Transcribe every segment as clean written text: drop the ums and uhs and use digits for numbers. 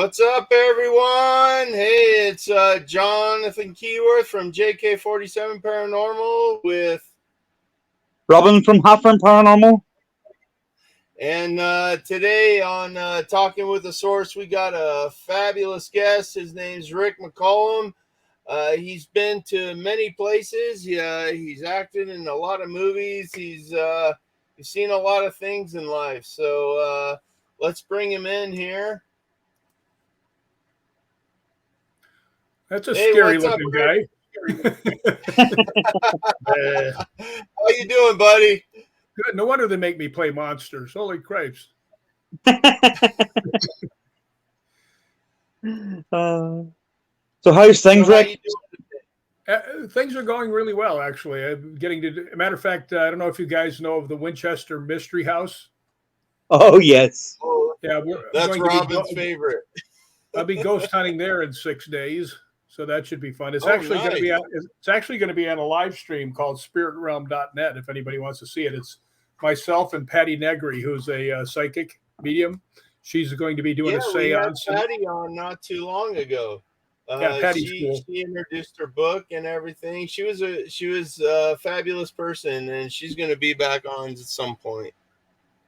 What's up, everyone? Hey, it's Jonathan Keyworth from JK47 Paranormal with Robin from Hotfront Paranormal. And today on Talking with the Source, we got a fabulous guest. His name's Rick MCCallum. He's been to many places. He's acted in a lot of movies. He's seen a lot of things in life. So let's bring him in here. That's a scary looking guy. How you doing, buddy? Good. No wonder they make me play monsters. Holy cripes. So how's things, Rick? Things are going really well, actually. I'm getting to. A matter of fact, I don't know if you guys know of the Winchester Mystery House. Oh yes. Yeah, that's Robin's favorite. I'll be ghost hunting there in 6 days. So that should be fun. It's actually going to be on a live stream called spiritrealm.net if anybody wants to see it. It's myself and Patty Negri, who's a psychic medium. She's going to be doing a seance. We had Patty on not too long ago. Patty's cool. She introduced her book and everything. She was a fabulous person, and she's going to be back on at some point.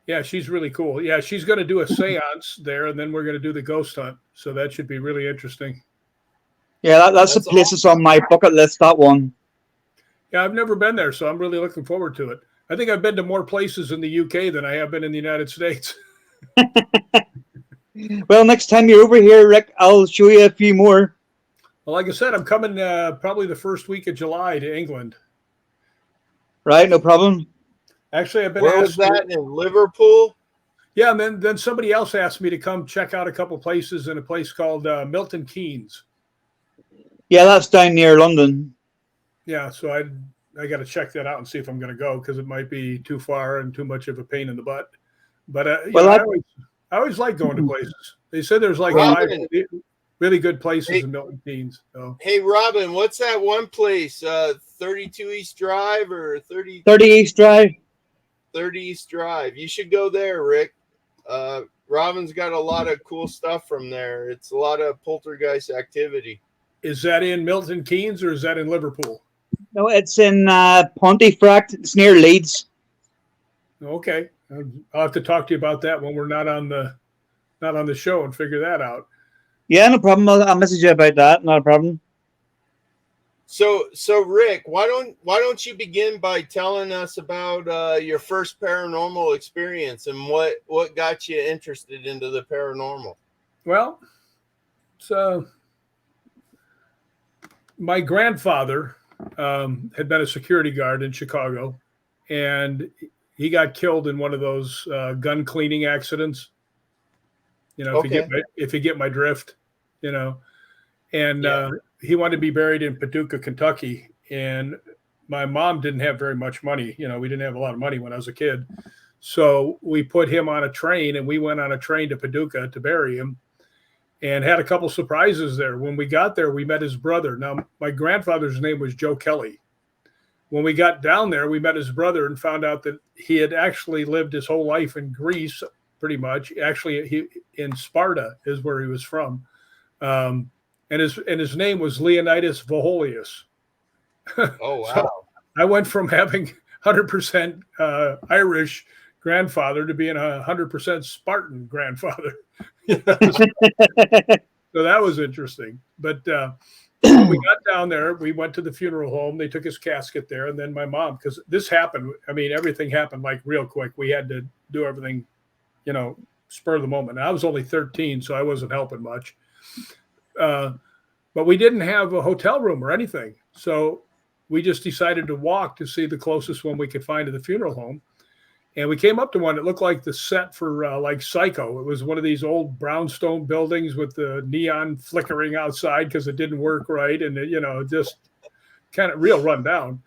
Yeah, she's really cool. Yeah, she's going to do a seance there, and then we're going to do the ghost hunt. So that should be really interesting. Yeah, that's the place that's on my bucket list, that one. Yeah, I've never been there, so I'm really looking forward to it. I think I've been to more places in the UK than I have been in the United States. Well, next time you're over here, Rick, I'll show you a few more. Well, like I said, I'm coming probably the first week of July to England. Right, no problem. Actually, I've been Where was that, in Liverpool? Yeah, and then somebody else asked me to come check out a couple places in a place called Milton Keynes. Yeah, that's down near London. Yeah, so I got to check that out and see if I'm going to go because it might be too far and too much of a pain in the butt. But I always like going to places. They said there's like 5 really good places in Milton Keynes. So. Hey, Robin, what's that one place? 32 East Drive or 30 East Drive? 30 East Drive. You should go there, Rick. Robin's got a lot of cool stuff from there. It's a lot of poltergeist activity. Is that in Milton Keynes or is that in Liverpool? No, it's in Pontefract. It's near Leeds. Okay, I'll have to talk to you about that when we're not on the show and figure that out. Yeah, no problem. I'll message you about that. Not a problem. So Rick, why don't you begin by telling us about your first paranormal experience and what got you interested into the paranormal? Well, so my grandfather had been a security guard in Chicago, and he got killed in one of those gun cleaning accidents. You know, if you get my drift, you know, and he wanted to be buried in Paducah, Kentucky, and my mom didn't have very much money. You know, we didn't have a lot of money when I was a kid, so we put him on a train, and we went on a train to Paducah to bury him. And had a couple surprises there. When we got there, we met his brother. Now, my grandfather's name was Joe Kelly. When we got down there, we met his brother and found out that he had actually lived his whole life in Greece, pretty much. Actually, in Sparta is where he was from. And his name was Leonidas Voholius. Oh, wow. So I went from having 100% Irish grandfather to being 100% Spartan grandfather. So that was interesting. But when we got down there, we went to the funeral home. They took his casket there. And then my mom, because this happened, I mean, everything happened like real quick. We had to do everything, you know, spur of the moment. And I was only 13, so I wasn't helping much. But we didn't have a hotel room or anything. So we just decided to walk to see the closest one we could find to the funeral home. And we came up to one that looked like the set for like Psycho. It was one of these old brownstone buildings with the neon flickering outside because it didn't work right. And, you know, just kind of real run down.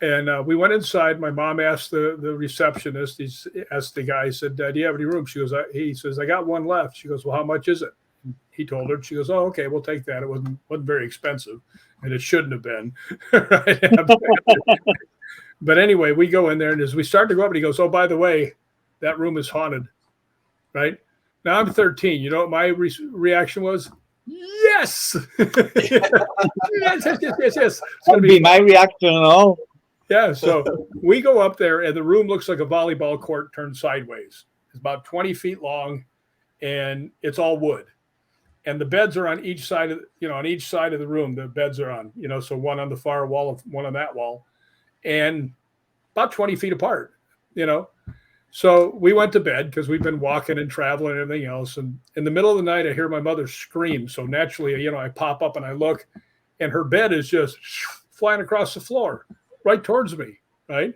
And we went inside. My mom asked the receptionist, he asked the guy, he said, do you have any room? She goes, he says, I got one left. She goes, well, how much is it? And he told her. She goes, oh, okay, we'll take that. It wasn't very expensive. And it shouldn't have been. But anyway, we go in there, and as we start to go up, and he goes, oh, by the way, that room is haunted, right? Now I'm 13. You know what my reaction was? Yes. Yes. It's That'd be my reaction and all. Yeah. So we go up there, and the room looks like a volleyball court turned sideways. It's about 20 feet long, and it's all wood. And the beds are on each side of the room. The beds are on, so one on the far wall, one on that wall, and about 20 feet apart. So we went to bed because we've been walking and traveling and everything else. And in the middle of the night, I hear my mother scream. So naturally, I pop up and I look, and her bed is just flying across the floor right towards me. Right.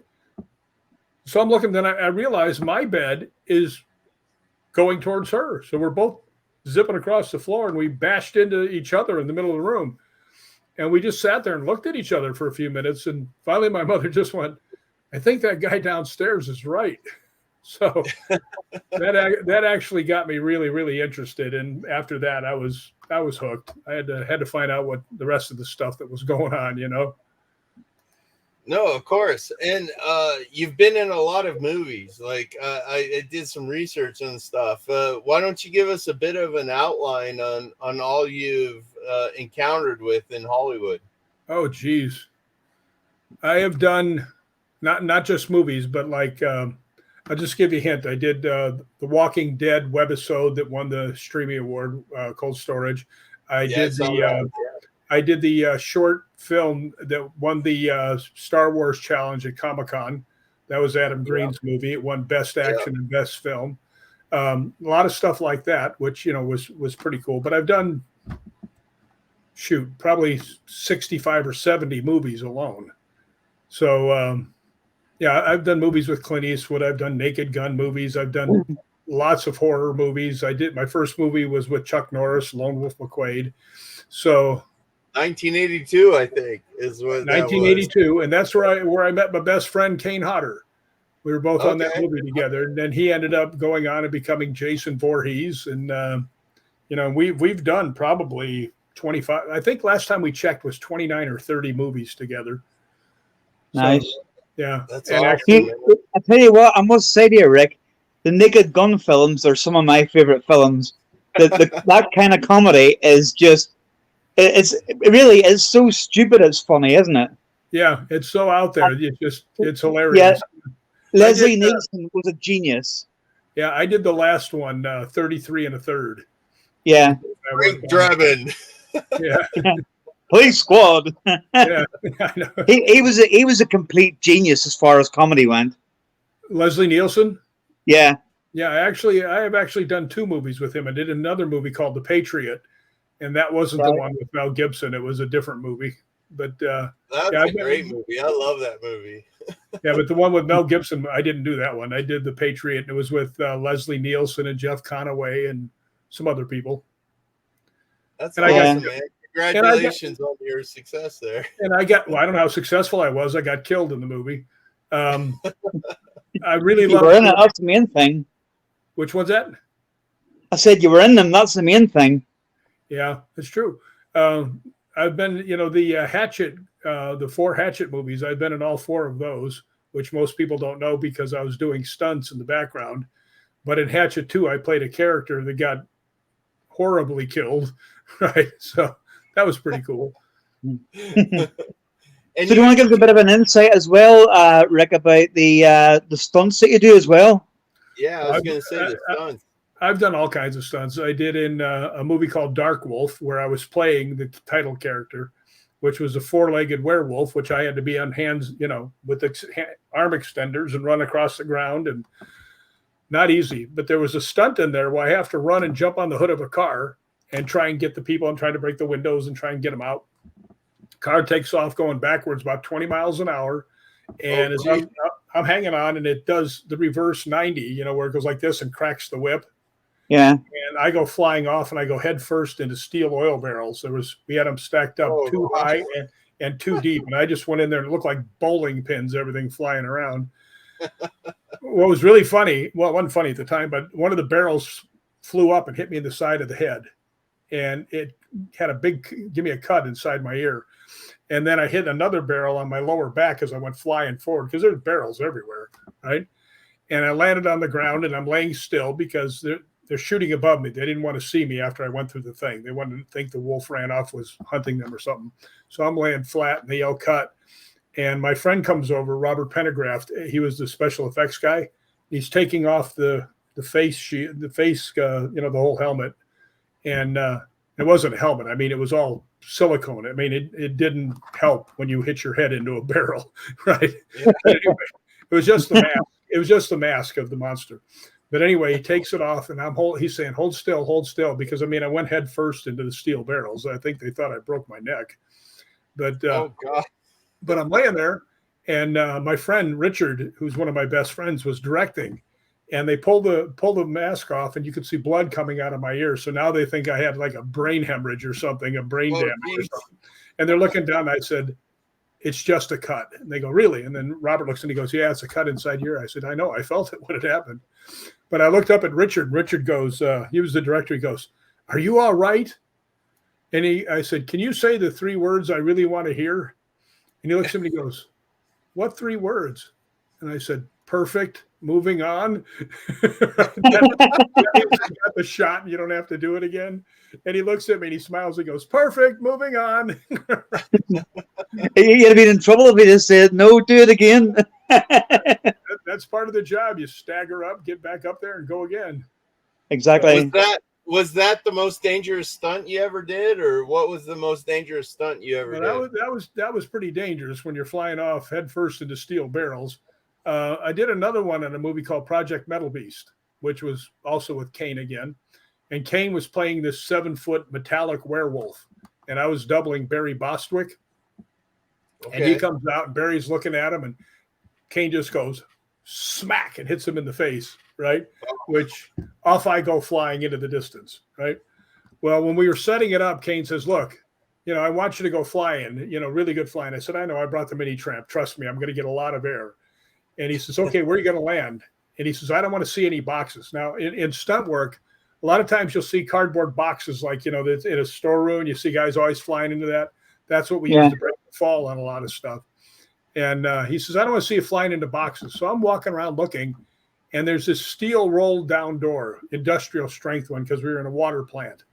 So I'm looking, then I realize my bed is going towards her. So we're both zipping across the floor, and we bashed into each other in the middle of the room. And we just sat there and looked at each other for a few minutes. And finally, my mother just went, I think that guy downstairs is right. So that actually got me really, really interested. And after that, I was hooked. I had to find out what the rest of the stuff that was going on, No, of course. And you've been in a lot of movies. Like I did some research on stuff. Why don't you give us a bit of an outline on all you've encountered with in Hollywood? Oh, geez. I have done not just movies, but like I'll just give you a hint. I did the Walking Dead webisode that won the Streamy Award, Cold Storage. I did the short film that won the Star Wars Challenge at Comic-Con. That was Adam Green's movie. It won Best Action and Best Film. A lot of stuff like that, which was pretty cool. But I've done probably 65 or 70 movies alone. So I've done movies with Clint Eastwood. I've done Naked Gun movies. I've done lots of horror movies. My first movie was with Chuck Norris, Lone Wolf McQuade. So 1982, I think, is what 1982, and that's where I met my best friend Kane Hodder. We were both on that movie together, and then he ended up going on and becoming Jason Voorhees. And we've done probably 25. I think last time we checked was 29 or 30 movies together. Nice. So, yeah, that's and awesome. I tell you what, I must say to you, Rick, the Naked Gun films are some of my favorite films. That kind of comedy is just. It really is so stupid. It's funny, isn't it? Yeah, it's so out there. It's hilarious. Yeah. Leslie Nielsen was a genius. Yeah, I did the last one, 33 1/3. Yeah. Frank Drebin. Yeah. Police Squad. Yeah, I know. He was a complete genius as far as comedy went. Leslie Nielsen? Yeah. Yeah, I have actually done 2 movies with him. I did another movie called The Patriot. And that wasn't the one with Mel Gibson. It was a different movie. But that's a great movie. I love that movie. Yeah, but the one with Mel Gibson, I didn't do that one. I did The Patriot, and it was with Leslie Nielsen and Jeff Conaway and some other people. That's awesome, man. Congratulations on your success there. And I don't know how successful I was. I got killed in the movie. I really love it. That's the main thing. Which one's that? I said you were in them. That's the main thing. Yeah, it's true. I've been, the Hatchet, the 4 Hatchet movies, I've been in all 4 of those, which most people don't know because I was doing stunts in the background. But in Hatchet 2, I played a character that got horribly killed, right? So that was pretty cool. And so do you want to give us a bit of an insight as well, Rick, about the stunts that you do as well? Yeah, I was going to say the stunts. I've done all kinds of stunts. I did in a movie called Dark Wolf, where I was playing the title character, which was a 4-legged werewolf, which I had to be on hands, with arm extenders and run across the ground, and not easy. But there was a stunt in there where I have to run and jump on the hood of a car and try and get the people. I'm trying to break the windows and try and get them out. Car takes off going backwards about 20 miles an hour. And as I'm hanging on, and it does the reverse 90, where it goes like this and cracks the whip. Yeah. And I go flying off, and I go head first into steel oil barrels. We had them stacked up too high and too deep. And I just went in there and it looked like bowling pins, everything flying around. What was really funny, well, it wasn't funny at the time, but one of the barrels flew up and hit me in the side of the head. And it had give me a cut inside my ear. And then I hit another barrel on my lower back as I went flying forward, because there's barrels everywhere, right? And I landed on the ground, and I'm laying still because they're shooting above me. They didn't want to see me after I went through the thing. They wanted to think the wolf ran off, was hunting them or something. So I'm laying flat and they yell cut. And my friend comes over, Robert Pendergraft. He was the special effects guy. He's taking off the face sheet, the face, the whole helmet. And it wasn't a helmet. I mean, it was all silicone. I mean, it didn't help when you hit your head into a barrel, right? Yeah. Anyway, it was just the mask. It was just the mask of the monster. But anyway, he takes it off, and he's saying, hold still, because, I mean, I went head first into the steel barrels. I think they thought I broke my neck. But oh, God. But I'm laying there, and my friend Richard, who's one of my best friends, was directing. And they pull the mask off, and you could see blood coming out of my ear. So now they think I had like a brain hemorrhage or something, a brain damage or something. And they're looking down, and I said, it's just a cut. And they go, really? And then Robert looks and he goes, yeah, it's a cut inside your ear. I said, I know, I felt it when it happened. But I looked up at Richard. Richard goes, he was the director. He goes, are you all right? And I said, can you say the 3 words I really want to hear? And he looks at me and he goes, what 3 words? And I said, perfect, moving on. Got the shot and you don't have to do it again. And he looks at me and he smiles and goes, perfect, moving on. You'd have been in trouble if he just said, no, do it again. That's part of the job. You stagger up, get back up there and go again. Exactly. Was that the most dangerous stunt you ever did, or what was the most dangerous stunt you ever did? That was pretty dangerous when you're flying off head first into steel barrels. I did another one in a movie called Project Metal Beast, which was also with Kane again. And Kane was playing this 7-foot metallic werewolf. And I was doubling Barry Bostwick. Okay. And he comes out and Barry's looking at him and Kane just goes smack and hits him in the face, right? Which off I go flying into the distance, right? Well, when we were setting it up, Kane says, look, I want you to go flying, really good flying. I said, I know, I brought the mini tramp. Trust me, I'm going to get a lot of air. And he says, okay, where are you going to land? And he says, I don't want to see any boxes. Now, in stunt work, a lot of times you'll see cardboard boxes like, in a storeroom. You see guys always flying into that. That's what we use to break the fall on a lot of stuff. And he says, I don't want to see you flying into boxes. So I'm walking around looking, and there's this steel rolled down door, industrial strength one, because we were in a water plant.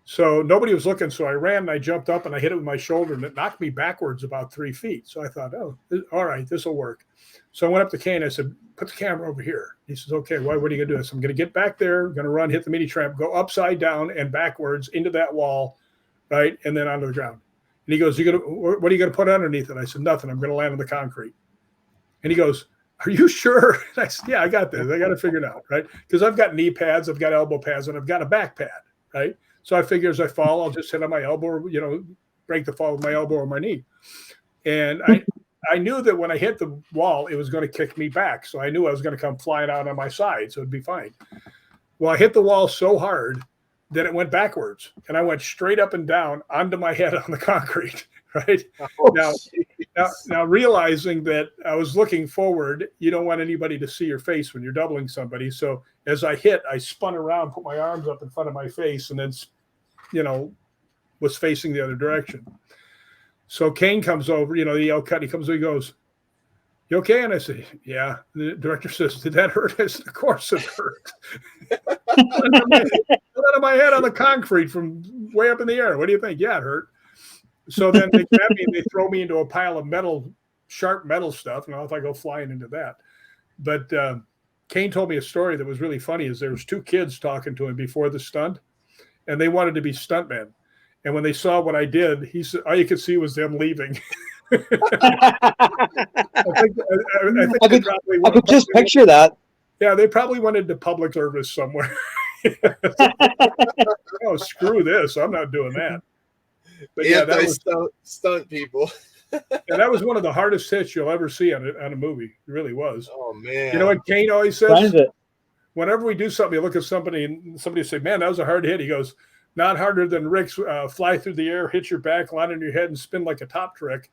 So nobody was looking. So I ran and I jumped up and I hit it with my shoulder, and it knocked me backwards about 3 feet. So I thought, oh, all right, this will work. So I went up to Kane. I said, put the camera over here. He says, okay, what are you going to do? I said, I'm going to get back there, going to run, hit the mini tramp, go upside down and backwards into that wall, right, and then onto the ground. And he goes, what are you going to put underneath it? I said, nothing. I'm going to land on the concrete. And he goes, are you sure? And I said, yeah, I got this. I got to figure it out, right? Because I've got knee pads, I've got elbow pads, and I've got a back pad, right? So I figure as I fall, I'll just hit on my elbow, break the fall with my elbow or my knee. And I knew that when I hit the wall, it was going to kick me back. So I knew I was going to come flying out on my side, so it'd be fine. Well, I hit the wall so hard that it went backwards, and I went straight up and down onto my head on the concrete, right? Oh, now, realizing that I was looking forward, you don't want anybody to see your face when you're doubling somebody. So as I hit, I spun around, put my arms up in front of my face, and then, was facing the other direction. So Kane comes over, the yell cut. He comes over, he goes, you okay? And I say, yeah. The director says, did that hurt? I said, of course it hurt. Out of my head on the concrete from way up in the air. What do you think? Yeah, it hurt. So then they grab me and they throw me into a pile of metal, sharp metal stuff. And I'll I go flying into that. But Kane told me a story that was really funny. Is there was 2 kids talking to him before the stunt, and they wanted to be stuntmen. And when they saw what I did, he said, all you could see was them leaving. I could just picture that. Yeah, they probably went into public service somewhere. Oh, screw this. I'm not doing that. But yeah, that was stunt people. Yeah, that was one of the hardest hits you'll ever see on a movie. It really was. Oh, man. You know what Kane always says? Whenever we do something, you look at somebody and somebody say, man, that was a hard hit. He goes, not harder than Rick's fly through the air, hit your back, land on your head, and spin like a top trick.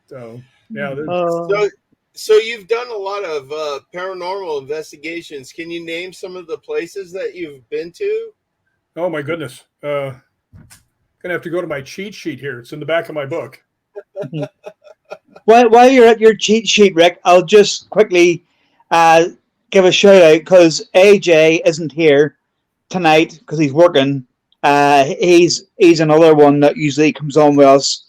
So, yeah. So you've done a lot of paranormal investigations. Can you name some of the places that you've been to? Oh, my goodness. Going to have to go to my cheat sheet here. It's in the back of my book. While you're at your cheat sheet, Rick, I'll just quickly give a shout out because AJ isn't here tonight because he's working. He's another one that usually comes on with us.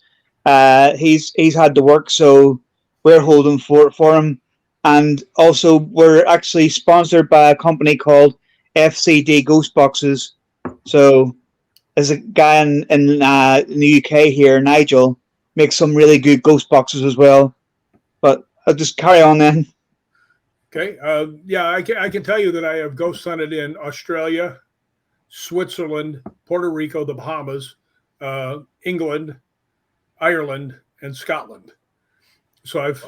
He's had to work, so we're holding for him. And also, we're actually sponsored by a company called FCD Ghost Boxes. So, there's a guy in the UK here, Nigel, makes some really good ghost boxes as well. But I'll just carry on then. Okay. Yeah, I can tell you that I have ghost hunted in Australia, Switzerland, Puerto Rico, the Bahamas, England, Ireland, and Scotland. So I've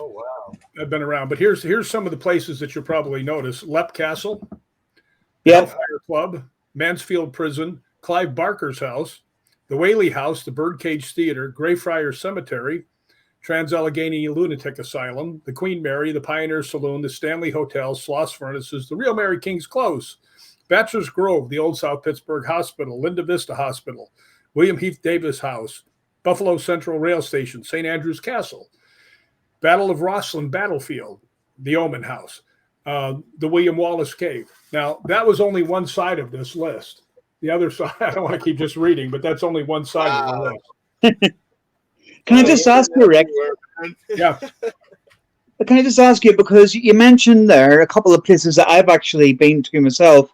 been around. But here's some of the places that you'll probably notice: Leap Castle, Hellfire Club, Mansfield Prison, Clive Barker's house, the Whaley House, the Birdcage Theater, Greyfriars Cemetery, Trans-Allegheny Lunatic Asylum, the Queen Mary, the Pioneer Saloon, the Stanley Hotel, Sloss Furnaces, the Real Mary King's Close, Bachelor's Grove, the Old South Pittsburgh Hospital, Linda Vista Hospital, William Heath Davis House, Buffalo Central Rail Station, St. Andrews Castle, Battle of Rosslyn Battlefield, the Omen House, the William Wallace Cave. Now, that was only one side of this list. The other side, I don't want to keep just reading, but that's only one side of the list. Can I just ask you, Rick? Yeah. Can I just ask you, because you mentioned there a couple of places that I've actually been to myself.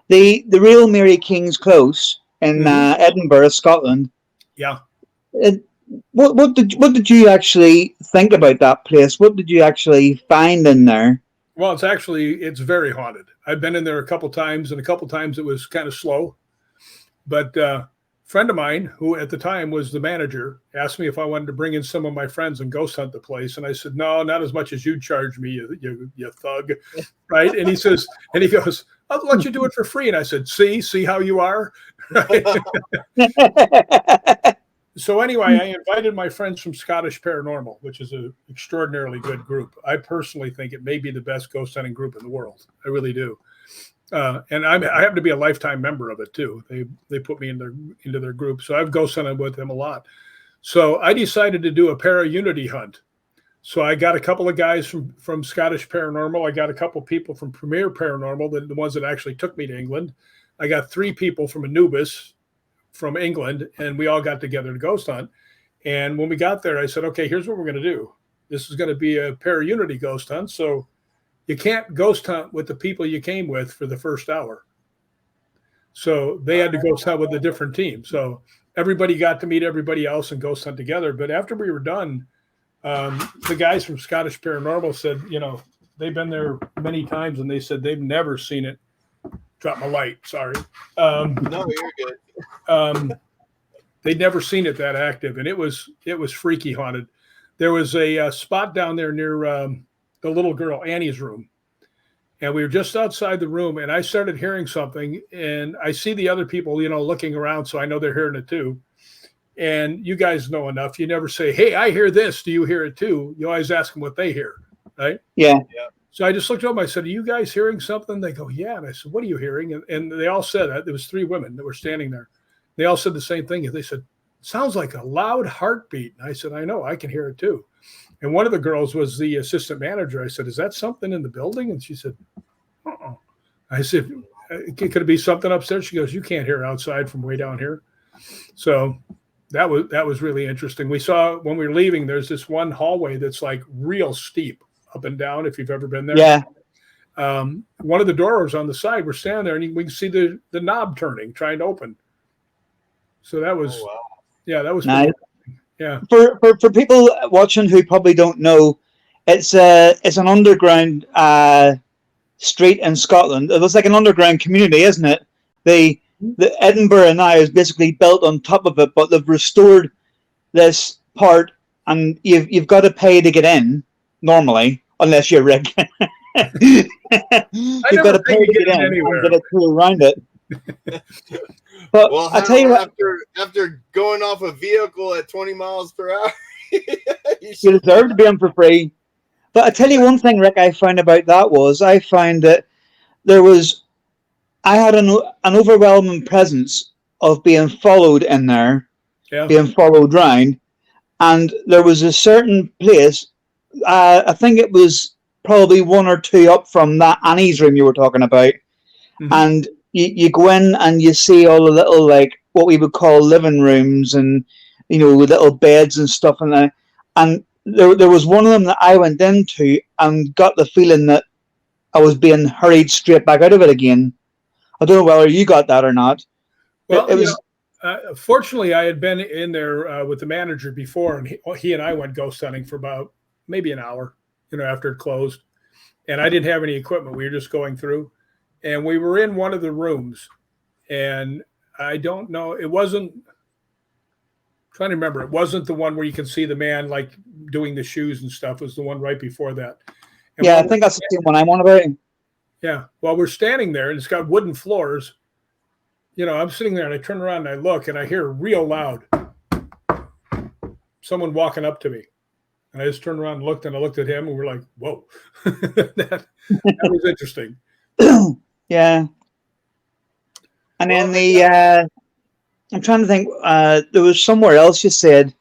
The Real Mary King's Close in Edinburgh, Scotland. Yeah. What did you actually think about that place? What did you actually find in there? Well, it's very haunted. I've been in there a couple times, and a couple times it was kind of slow. But a friend of mine, who at the time was the manager, asked me if I wanted to bring in some of my friends and ghost hunt the place. And I said, no, not as much as you charge me, you thug. Right. And he goes, I'll let you do it for free. And I said, see how you are. Right? So anyway, I invited my friends from Scottish Paranormal, which is an extraordinarily good group. I personally think it may be the best ghost hunting group in the world. I really do. And I happen to be a lifetime member of it too. They put me into their group, so I've ghost hunted with them a lot. So I decided to do a para-unity hunt. So I got a couple of guys from Scottish Paranormal. I got a couple of people from Premier Paranormal, the ones that actually took me to England. I got 3 people from Anubis from England, and we all got together to ghost hunt. And when we got there, I said, okay, here's what we're going to do. This is going to be a para-unity ghost hunt. So you can't ghost hunt with the people you came with for the first hour. So they had to ghost hunt with a different team. So everybody got to meet everybody else and ghost hunt together. But after we were done, the guys from Scottish Paranormal said, they've been there many times, and they said they've never seen it. Drop my light. Sorry. No, you're good. They'd never seen it that active, and it was freaky haunted. There was a spot down there near the little girl Annie's room, and we were just outside the room, and I started hearing something, and I see the other people, looking around, so I know they're hearing it too. And you guys know enough. You never say, "Hey, I hear this. Do you hear it too?" You always ask them what they hear, right? Yeah. So I just looked up. I said, "Are you guys hearing something?" They go, "Yeah." And I said, "What are you hearing?" And they all said that. There was 3 women that were standing there. They all said the same thing. They said, "Sounds like a loud heartbeat." And I said, "I know. I can hear it too." And one of the girls was the assistant manager. I said, "Is that something in the building?" And she said, "Uh-uh." I said, "Could it be something upstairs?" She goes, "You can't hear outside from way down here." So that was really interesting. We saw when we were leaving, there's this one hallway that's like real steep up and down, if you've ever been there. Yeah. One of the doors on the side, we're standing there, and we can see the knob turning, trying to open. So that was, that was nice. Yeah. For people watching who probably don't know, it's an underground street in Scotland. It was like an underground community, isn't it? The Edinburgh now is basically built on top of it, but they've restored this part, and you've got to pay to get in normally, unless you're Rick. You've got to pay to get in anywhere. And get a tour around it. But well, I tell you what, after going off a vehicle at 20 miles per hour, you deserve to be on for free. But I tell you one thing, Rick, I found about that was I found that I had an overwhelming presence of being followed in there, being followed round, and there was a certain place. I think it was probably one or two up from that Annie's room you were talking about. Mhm. And you go in and you see all the little, like, what we would call living rooms, and, you know, little beds and stuff. And there was one of them that I went into and got the feeling that I was being hurried straight back out of it again. I don't know whether you got that or not. Well, It was, fortunately, I had been in there with the manager before, and he and I went ghost hunting for about maybe an hour, after it closed. And I didn't have any equipment. We were just going through. And we were in one of the rooms. And I don't know, it wasn't, I'm trying to remember, it wasn't the one where you can see the man like doing the shoes and stuff. It was the one right before that. And yeah, I think that's the same one I'm on about. Yeah. While we're standing there, and it's got wooden floors, I'm sitting there and I turn around and I look and I hear real loud someone walking up to me. And I just turned around and looked, and I looked at him, and we're like, whoa. that was interesting. Yeah. And then I'm trying to think, there was somewhere else you said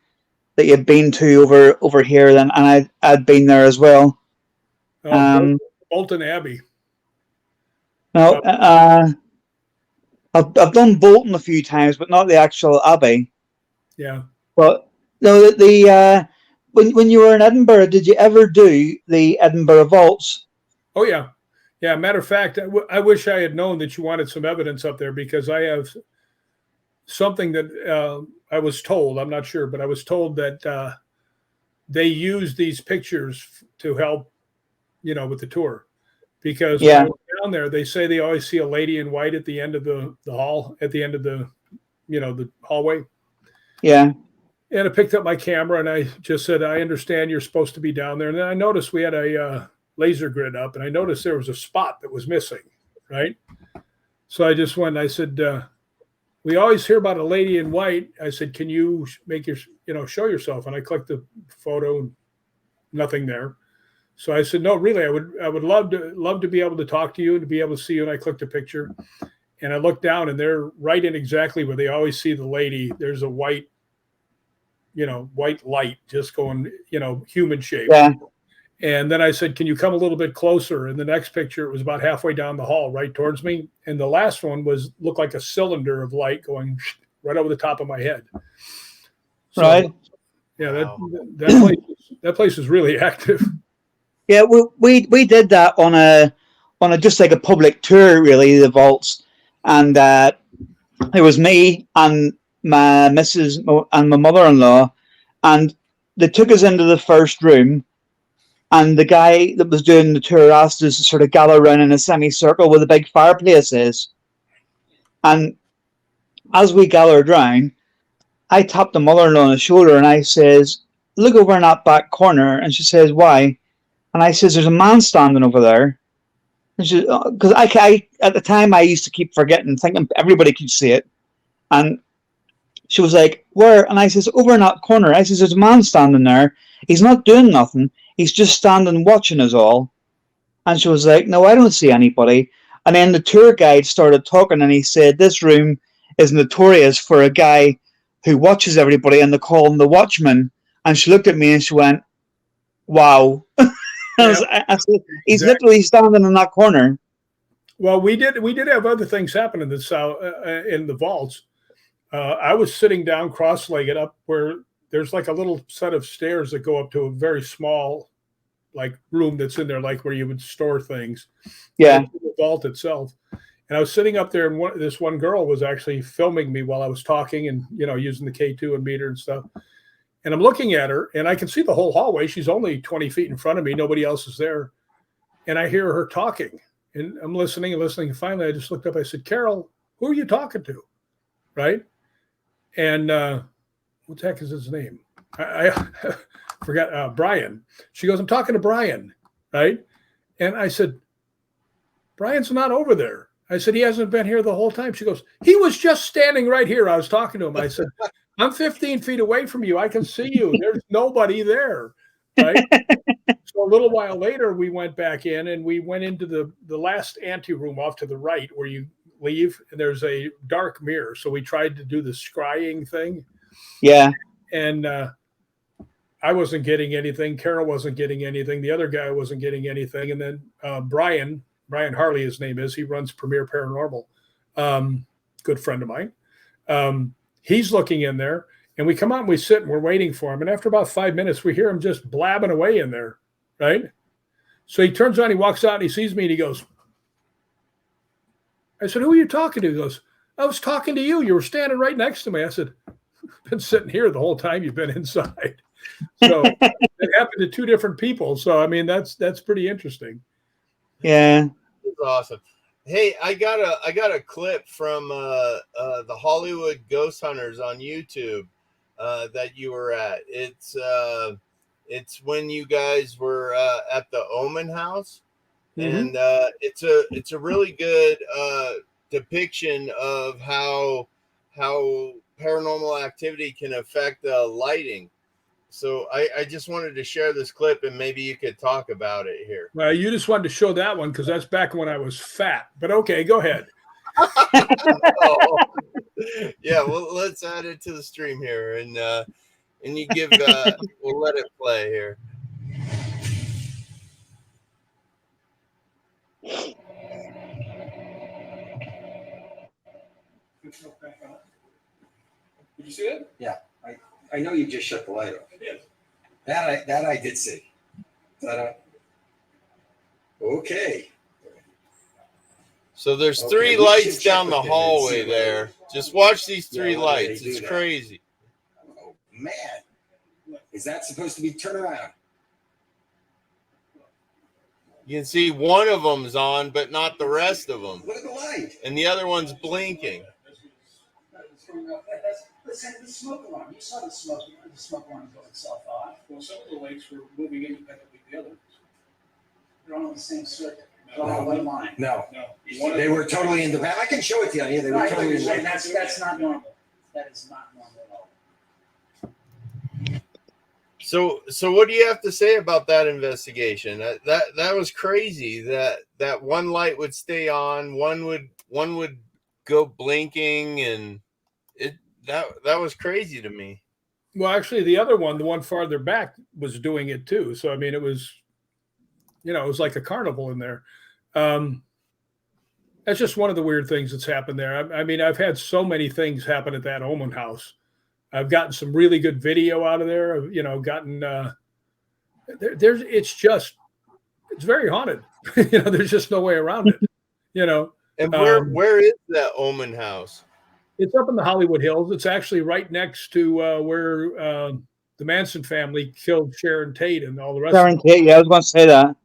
that you'd been to over here, then, and I'd been there as well. Bolton Abbey. No, I've done Bolton a few times, but not the actual Abbey. Yeah. But no, when you were in Edinburgh, did you ever do the Edinburgh vaults? Oh yeah, yeah. Matter of fact, I wish I had known that you wanted some evidence up there, because I have something that I was told. I'm not sure, but I was told that they use these pictures to help, with the tour. Because when I went down there, they say they always see a lady in white at the end of the hall, at the end of the, the hallway. Yeah. And I picked up my camera and I just said, I understand you're supposed to be down there. And then I noticed we had a laser grid up, and I noticed there was a spot that was missing, right? So I just went, I said, we always hear about a lady in white. I said, can you make show yourself? And I clicked the photo, and nothing there. So I said, no, really, I would love to be able to talk to you and to be able to see you. And I clicked a picture, and I looked down, and they're right in exactly where they always see the lady. There's a white light just going, human shape. Yeah. And then I said, can you come a little bit closer? And the next picture, it was about halfway down the hall, right towards me. And the last one looked like a cylinder of light going right over the top of my head. So, right. Yeah, that place is really active. Yeah, we did that on a just like a public tour, really, the vaults, and it was me and my missus and my mother-in-law, and they took us into the first room, and the guy that was doing the tour asked us to sort of gather around in a semicircle where the big fireplace is. And as we gathered round, I tapped the mother-in-law on the shoulder and I says, look over in that back corner. And she says, why? And I says, there's a man standing over there. And she, because I at the time I used to keep forgetting, thinking everybody could see it. And she was like, where? And I says, over in that corner. I says, there's a man standing there. He's not doing nothing. He's just standing watching us all. And she was like, no, I don't see anybody. And then the tour guide started talking, and he said, this room is notorious for a guy who watches everybody, and they call him the Watchman. And she looked at me and she went, wow. I said, he's literally standing in that corner. Well, we did have other things happen in the vaults. I was sitting down cross-legged up where there's like a little set of stairs that go up to a very small like room that's in there, like where you would store things. Yeah. The vault itself. And I was sitting up there, and this one girl was actually filming me while I was talking and, using the K2 and meter and stuff. And I'm looking at her, and I can see the whole hallway. She's only 20 feet in front of me. Nobody else is there. And I hear her talking, and I'm listening. And finally, I just looked up. I said, Carol, who are you talking to? Right. And what the heck is his name? I forgot. Brian. She goes, I'm talking to Brian. Right. And I said, Brian's not over there. I said, he hasn't been here the whole time. She goes, he was just standing right here. I was talking to him. I said, I'm 15 feet away from you. I can see you. There's nobody there. Right. So a little while later, we went back in, and we went into the last anteroom off to the right where you leave, and there's a dark mirror. So we tried to do the scrying thing. Yeah. And I wasn't getting anything. Carol wasn't getting anything. The other guy wasn't getting anything. And then Brian Harley, his name is, he runs Premier Paranormal. Good friend of mine. He's looking in there, and we come out and we sit and we're waiting for him. And after about 5 minutes, we hear him just blabbing away in there, right? So he turns around, he walks out, and he sees me, and he goes, I said, who are you talking to? He goes, I was talking to you. You were standing right next to me. I said, I've been sitting here the whole time you've been inside. So it happened to two different people. So, I mean, that's pretty interesting. Yeah. That's awesome. Hey, I got a clip from the Hollywood Ghost Hunters on YouTube that you were at. It's when you guys were at the Omen House, and it's a really good depiction of how paranormal activity can affect lighting. So I just wanted to share this clip, and maybe you could talk about it here. Well, you just wanted to show that one because that's back when I was fat. But okay, go ahead. Oh. Yeah, well, let's add it to the stream here, and you give. We'll let it play here. Did you see it? Yeah, I know you just shut the light off. I did. That I did see. Okay. So there's Okay, three we lights should check down the with them and hallway see there. whether- Just watch these three Yeah, whether they lights. do It's that. crazy. Oh man, is that supposed to be turn around? You can see one of them's on, but not the rest of them, Look at the light. and the other one's blinking. Listen, the smoke alarm. You saw the smoke alarm go itself off. Well, some of the lights were moving independently of the others. They're all on the same circuit. They're all on one line. No, No. they were totally independent. I can show it to you. Yeah, they were Right, totally and independent. that's not normal. That is not normal at all. So what do you have to say about that investigation? That was crazy. That one light would stay on, one would go blinking, and that was crazy to me. Well, actually, the other one, the one farther back, was doing it too. So I mean, it was like a carnival in there. That's just one of the weird things that's happened there. I mean, I've had so many things happen at that Omen house. I've gotten some really good video out of there. I've gotten it's very haunted. There's just no way around it. And where is that Omen house? It's up in the Hollywood Hills. It's actually right next to where the Manson family killed Sharon Tate and all the rest. Sharon Tate, yeah, I was going to say that.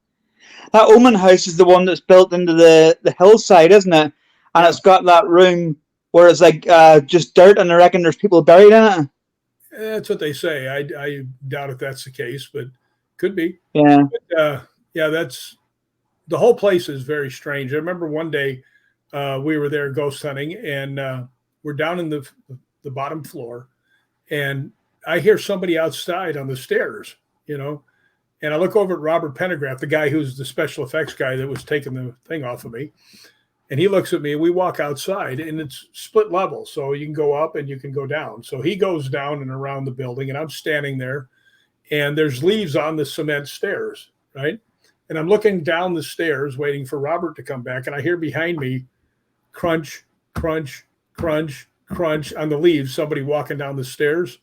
That Omen house is the one that's built into the hillside, isn't it? And it's got that room where it's like just dirt, and I reckon there's people buried in it. That's what they say. I doubt if that's the case, but could be. Yeah. But, that's the whole place is very strange. I remember one day we were there ghost hunting, and we're down in the bottom floor, and I hear somebody outside on the stairs, and I look over at Robert Pendergraft, the guy who's the special effects guy that was taking the thing off of me. And he looks at me, and we walk outside, and it's split level. So you can go up and you can go down. So he goes down and around the building, and I'm standing there, and there's leaves on the cement stairs, right? And I'm looking down the stairs waiting for Robert to come back, and I hear behind me crunch, crunch, crunch, crunch on the leaves, somebody walking down the stairs.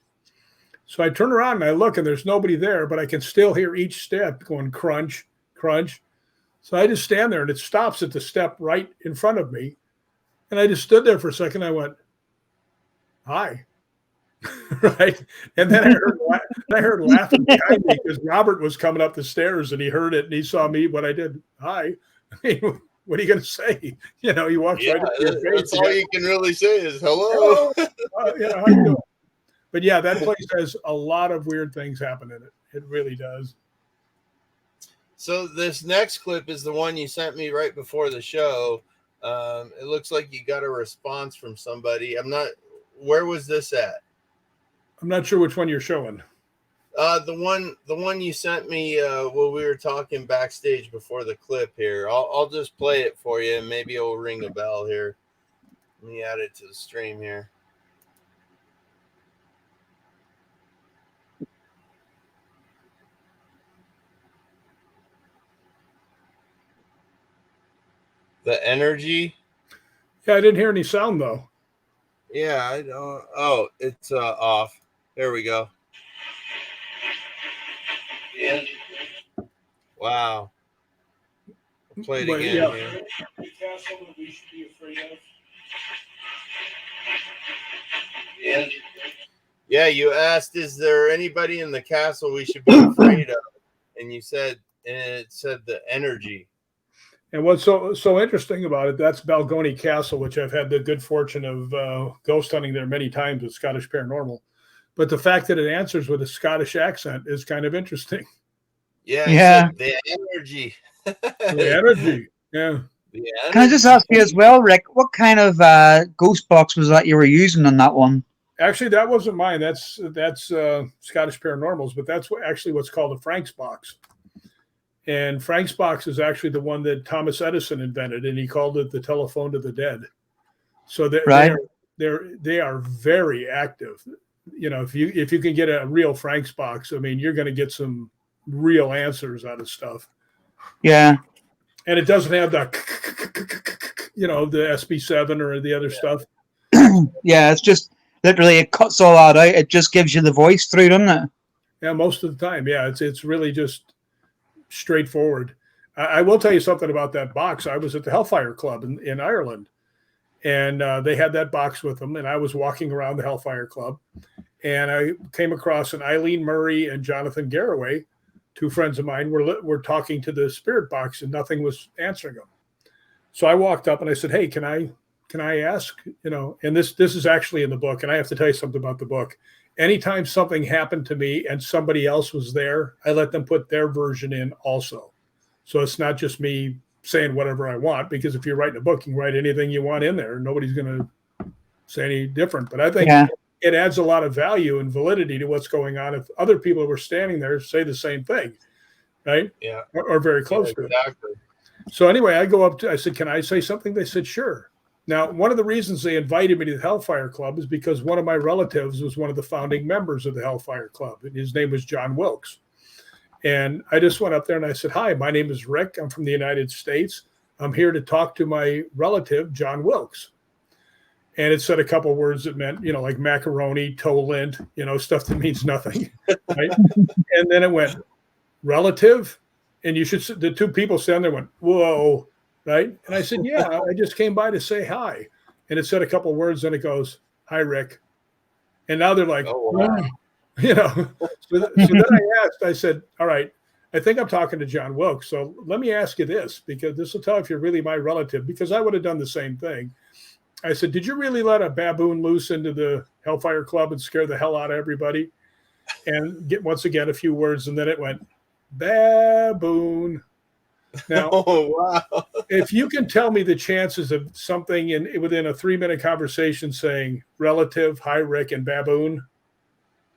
So I turn around and I look, and there's nobody there, but I can still hear each step going crunch, crunch. So I just stand there, and it stops at the step right in front of me. And I just stood there for a second. I went, hi. Right. And then I heard laughing behind me because Robert was coming up the stairs, and he heard it, and he saw me, what I did. Hi. I mean, what are you going to say? He walks right up to your face. That's all you can really say is hello. How you doing? But yeah, that place has a lot of weird things happen in it. It really does. So this next clip is the one you sent me right before the show. It looks like you got a response from somebody. Where was this at? I'm not sure which one you're showing. The one you sent me while we were talking backstage before the clip here. I'll just play it for you, and maybe it'll ring a bell here. Let me add it to the stream here. The energy. Yeah, I didn't hear any sound though. Yeah, I don't. Oh, it's off. There we go. Yeah. Wow. I'll play it But, again yeah. here. The castle that we should be afraid of. Yeah. Yeah, you asked, is there anybody in the castle we should be afraid of? And you said, and it said the energy. And what's so interesting about it, that's Balgony Castle, which I've had the good fortune of ghost hunting there many times with Scottish Paranormal. But the fact that it answers with a Scottish accent is kind of interesting. Yeah, Yeah. said the energy. The energy, yeah. The Can I just energy. ask you as well, Rick, what kind of ghost box was that you were using on that one? Actually, that wasn't mine. That's Scottish Paranormals, but that's actually what's called a Frank's box. And Frank's box is actually the one that Thomas Edison invented, and he called it the telephone to the dead. So Right. they are very active. You know, if you can get a real Frank's box, I mean, you're going to get some real answers out of stuff. Yeah. And it doesn't have the, you know, the SB7 or the other stuff. Yeah, it's just literally it cuts all that out. It just gives you the voice through, doesn't it? Yeah, most of the time. Yeah, it's really just straightforward. I will tell you something about that box. I was at the Hellfire Club in Ireland, and they had that box with them, and I was walking around the Hellfire Club, and I came across an Eileen Murray and Jonathan Garraway, two friends of mine, were talking to the spirit box, and nothing was answering them. So I walked up and I said, "Hey, can I ask, you know," and this is actually in the book, and I have to tell you something about the book. Anytime something happened to me and somebody else was there, I let them put their version in also. So it's not just me saying whatever I want, because if you're writing a book, you can write anything you want in there. Nobody's going to say any different. But I think it adds a lot of value and validity to what's going on if other people who were standing there say the same thing, right? Yeah. Or very close to it. Exactly. So anyway, I said, "Can I say something?" They said, "Sure." Now, one of the reasons they invited me to the Hellfire Club is because one of my relatives was one of the founding members of the Hellfire Club, and his name was John Wilkes. And I just went up there and I said, "Hi, my name is Rick. I'm from the United States. I'm here to talk to my relative, John Wilkes." And it said a couple of words that meant, you know, like macaroni, toe lint, you know, stuff that means nothing, right? And then it went, "Relative?" And the two people standing there went, "Whoa." Right. And I said, "Yeah, I just came by to say hi." And it said a couple of words, and it goes, "Hi, Rick." And now they're like, Oh, wow. you know. So then I said, "All right, I think I'm talking to John Wilkes. So let me ask you this, because this will tell if you're really my relative, because I would have done the same thing." I said, "Did you really let a baboon loose into the Hellfire Club and scare the hell out of everybody?" And get once again a few words, and then it went, "Baboon." Now, Oh, wow. if you can tell me the chances of something within a 3-minute conversation saying relative, hi, Rick, and baboon,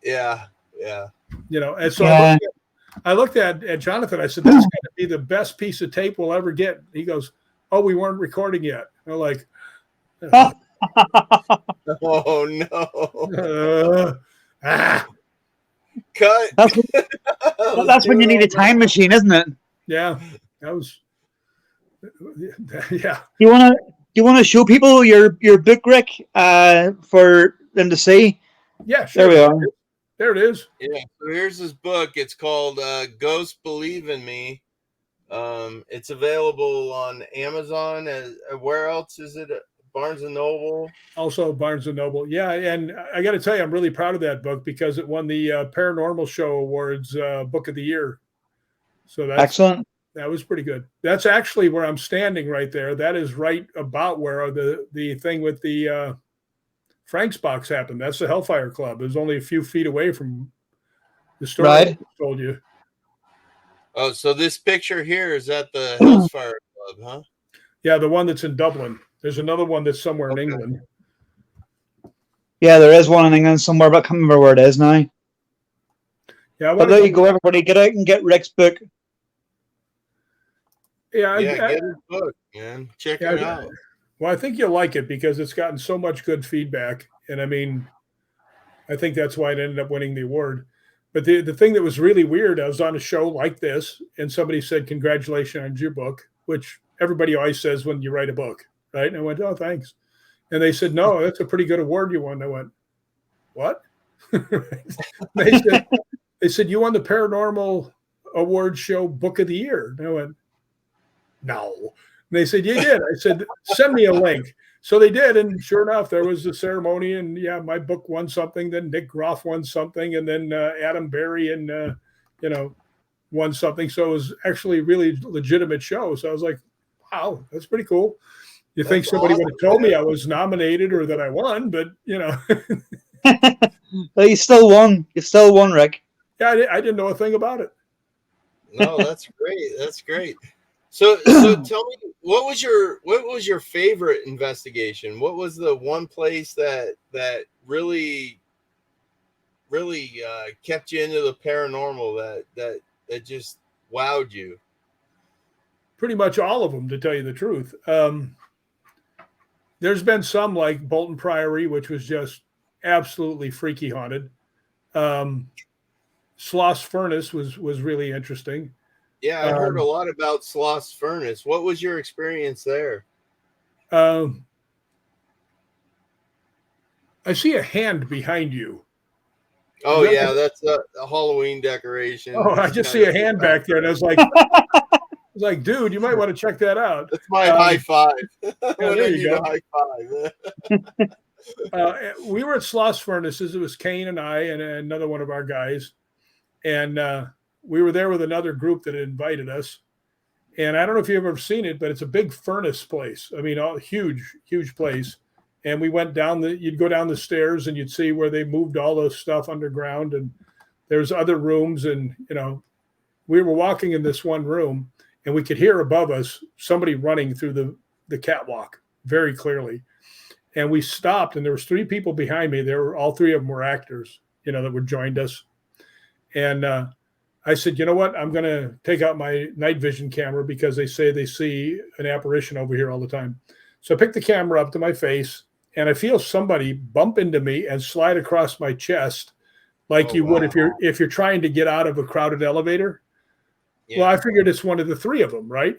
Yeah. Yeah. you know, and so Yeah. I looked at Jonathan. I said, "That's going to be the best piece of tape we'll ever get." He goes, "Oh, we weren't recording yet." I'm like, Oh, no. Cut. That's when you need a time machine, isn't it? yeah, that was, yeah. Do you want to show people your book, Rick, for them to see? Yeah, sure. There we are. There it is. Yeah. So here's this book. It's called Ghosts Believe in Me. It's available on Amazon. Where else is it? Barnes and Noble. Also Barnes and Noble. Yeah, and I got to tell you, I'm really proud of that book because it won the Paranormal Show Awards Book of the Year. So that's Excellent. That was pretty good. That's actually where I'm standing right there. That is right about where the thing with the Frank's box happened. That's the Hellfire Club. It was only a few feet away from the story I Right. told you. Oh, so this picture here is at the Hellfire Club, huh? Yeah, the one that's in Dublin. There's another one that's somewhere in England. Yeah, there is one in England somewhere, but I can't remember where it is now. Yeah, But there you go, everybody. Get out and get Rick's book. Yeah, Get his book, man. Check it out. Well, I think you'll like it because it's gotten so much good feedback. And I mean, I think that's why it ended up winning the award. But the thing that was really weird, I was on a show like this, and somebody said, "Congratulations on your book," which everybody always says when you write a book, right? And I went, oh, thanks. And they said, no, that's a pretty good award you won. And I went, what? They said, you won the Paranormal Award Show Book of the Year. And I went, no. And they said, you did. I said, send me a link. So they did. And sure enough, there was the ceremony. And yeah, my book won something. Then Nick Groff won something. And then Adam Berry and, won something. So it was actually a really legitimate show. So I was like, wow, that's pretty cool. You think somebody would have told me I was nominated or that I won, but But you still won. You still won, Rick. Yeah, I didn't know a thing about it. No, that's great. That's great. So tell me, what was your favorite investigation? What was the one place that really kept you into the paranormal that just wowed you? Pretty much all of them, to tell you the truth. There's been some like Bolton Priory, which was just absolutely freaky haunted. Sloss Furnace was really interesting. Yeah, I heard a lot about Sloss Furnace. What was your experience there? I see a hand behind you. Oh, yeah, that's a Halloween decoration. Oh, I just see a hand back there, and I was like, dude, you might want to check that out. That's my high five. There you go. High five. We were at Sloss Furnaces. It was Kane and I and another one of our guys. And we were there with another group that had invited us. And I don't know if you've ever seen it, but it's a big furnace place. I mean, huge place. And we went down you'd go down the stairs and you'd see where they moved all the stuff underground. And there's other rooms. And, we were walking in this one room and we could hear above us somebody running through the catwalk very clearly. And we stopped and there was 3 people behind me. All 3 of them were actors, that were joined us. And I said, you know what? I'm going to take out my night vision camera because they say they see an apparition over here all the time. So I picked the camera up to my face and I feel somebody bump into me and slide across my chest like you would if you're trying to get out of a crowded elevator. Yeah. Well, I figured it's one of the 3 of them, right?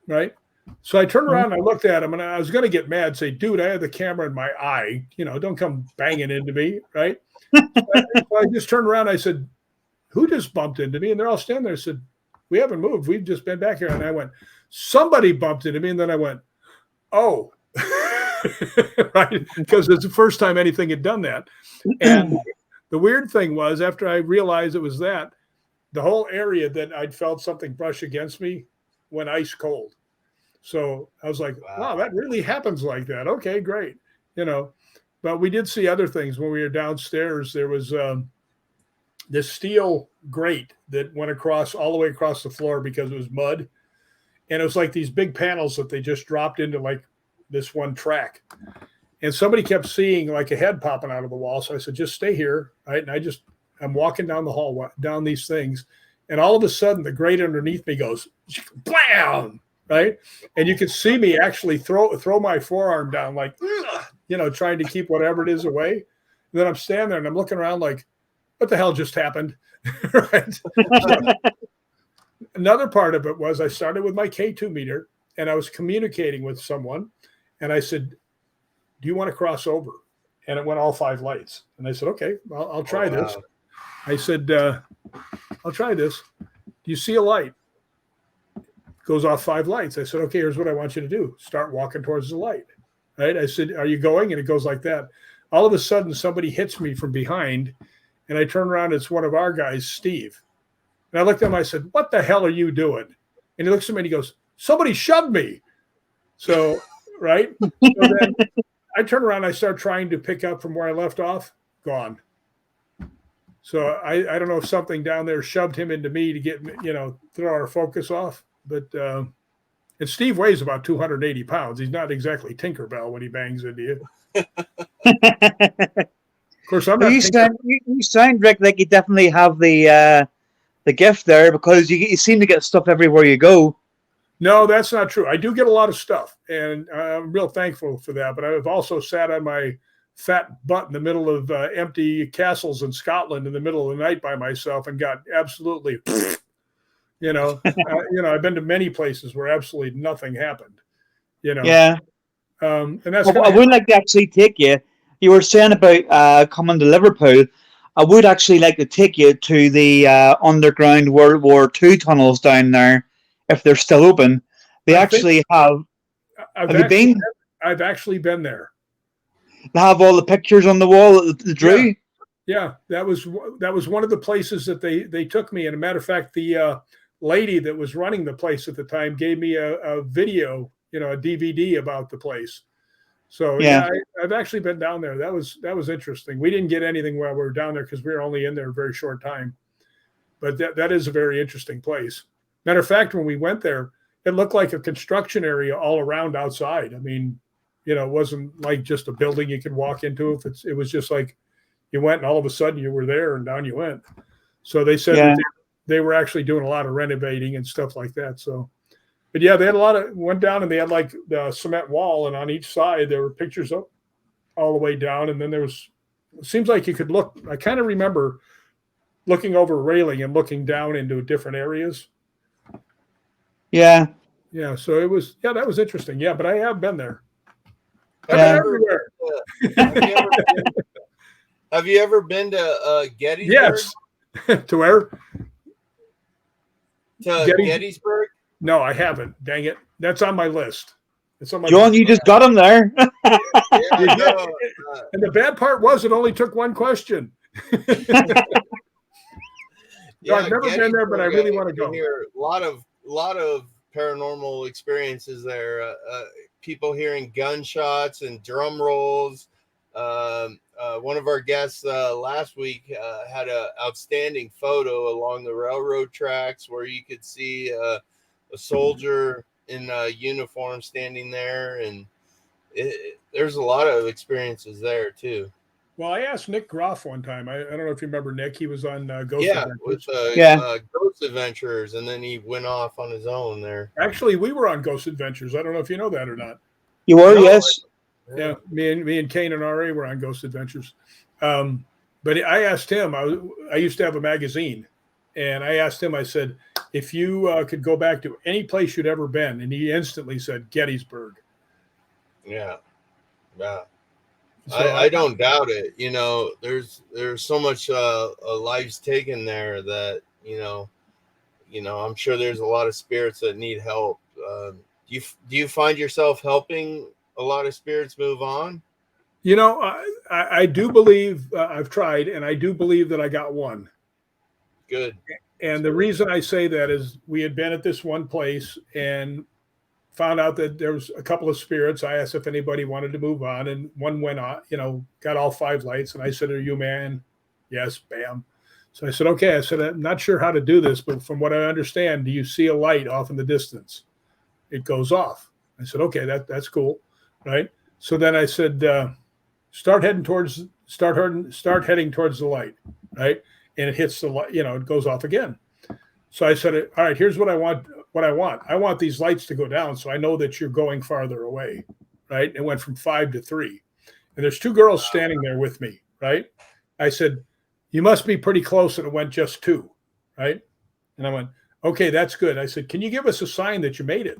Right. So I turned around and I looked at him and I was going to get mad, say, dude, I have the camera in my eye, don't come banging into me. Right. So I just turned around. I said, who just bumped into me? And they're all standing there. I said, we haven't moved. We've just been back here. And I went, somebody bumped into me. And then I went, oh, right. Because it's the first time anything had done that. And the weird thing was after I realized it was that, the whole area that I'd felt something brush against me went ice cold. So I was like, wow, that really happens like that. Okay, great. But we did see other things when we were downstairs. There was this steel grate that went all the way across the floor because it was mud. And it was like these big panels that they just dropped into like this one track. And somebody kept seeing like a head popping out of the wall. So I said, just stay here. Right. And I'm walking down the hall, down these things. And all of a sudden the grate underneath me goes, blam. Right. And you could see me actually throw my forearm down, like, trying to keep whatever it is away. And then I'm standing there and I'm looking around like, what the hell just happened? Right. So, another part of it was I started with my K2 meter and I was communicating with someone. And I said, do you want to cross over? And it went all 5 lights. And I said, okay, I'll try this. I said, I'll try this. Do you see a light? Goes off 5 lights. I said, okay, here's what I want you to do. Start walking towards the light. Right. I said, are you going? And it goes like that. All of a sudden, somebody hits me from behind. And I turn around. It's one of our guys, Steve. And I looked at him. I said, what the hell are you doing? And he looks at me and he goes, somebody shoved me. So, right. So then I turn around. I start trying to pick up from where I left off. Gone. So I don't know if something down there shoved him into me to get, throw our focus off. But and Steve weighs about 280 pounds. He's not exactly Tinkerbell when he bangs into you. Of course, I'm not. You sound, Rick, like you definitely have the gift there because you seem to get stuff everywhere you go. No, that's not true. I do get a lot of stuff, and I'm real thankful for that. But I've also sat on my fat butt in the middle of empty castles in Scotland in the middle of the night by myself and got absolutely I've been to many places where absolutely nothing happened. Yeah. And that's Well, I would like to actually take you. You were saying about coming to Liverpool. I would actually like to take you to the underground World War II tunnels down there, if they're still open. They I think actually have. I've Have you actually been? I've actually been there. They have all the pictures on the wall that they drew. Yeah, that was one of the places that they took me. And a matter of fact, the lady that was running the place at the time gave me a video, a DVD about the place. So Yeah. I've actually been down there. That was interesting. We didn't get anything while we were down there because we were only in there a very short time. But that is a very interesting place. Matter of fact, when we went there, it looked like a construction area all around outside. I mean, it wasn't like just a building you could walk into. It was just like you went and all of a sudden you were there and down you went. So they said that they were actually doing a lot of renovating and stuff like that. So, but yeah, they had went down and they had like the cement wall, and on each side there were pictures up all the way down. And then it seems like you could look. I kind of remember looking over a railing and looking down into different areas. Yeah. Yeah. So that was interesting. Yeah, but I have been there. I've Yeah. been everywhere. Have you ever been to Gettysburg? Yes. To where? To Gettysburg? No, I haven't. Dang it. That's on my list. It's on my John, you just got him there. Yeah, and the bad part was it only took one question. I've never been there, but I really want to go. Hear a lot of paranormal experiences there. People hearing gunshots and drum rolls. One of our guests last week had an outstanding photo along the railroad tracks where you could see a soldier in a uniform standing there, and there's a lot of experiences there too. Well, I asked Nick Groff one time. I don't know if you remember Nick. He was on Ghost Adventures. With Ghost Adventures, and then he went off on his own there. Actually, we were on Ghost Adventures. I don't know if you know that or not. You were, yes. Yeah, me and Kane and RA were on Ghost Adventures. But I asked him. I used to have a magazine, and I asked him. I said, if you could go back to any place you'd ever been, and he instantly said Gettysburg. Yeah. So I don't doubt it. There's so much lives taken there that I'm sure there's a lot of spirits that need help. Do you find yourself helping a lot of spirits move on? I do believe I've tried, and I do believe that I got one. Good. And the reason I say that is we had been at this one place and found out that there was a couple of spirits. I asked if anybody wanted to move on, and one went on, got all 5 lights. And I said, "Are you a man?" "Yes." Bam. So I said, "Okay." I said, "I'm not sure how to do this, but from what I understand, do you see a light off in the distance?" It goes off. I said, "Okay, that's cool." Right. So then I said, start heading towards the light. Right. And it hits the light, it goes off again. So I said, "All right, here's what I want. I want these lights to go down so I know that you're going farther away." Right. It went from 5 to 3. And there's 2 girls standing there with me. Right. I said, "You must be pretty close." And it went just 2. Right. And I went, "Okay, that's good." I said, "Can you give us a sign that you made it?"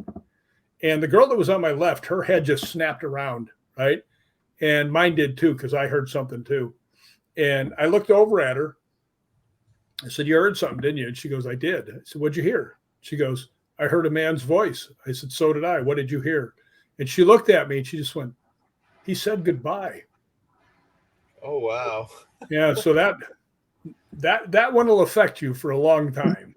And the girl that was on my left, her head just snapped around. Right. And mine did too, because I heard something too. And I looked over at her. I said, "You heard something, didn't you?" And she goes, "I did." I said, "What'd you hear?" She goes, "I heard a man's voice." I said, "So did I. What did you hear?" And she looked at me and she just went, "He said goodbye." Oh, wow. Yeah. So that one will affect you for a long time.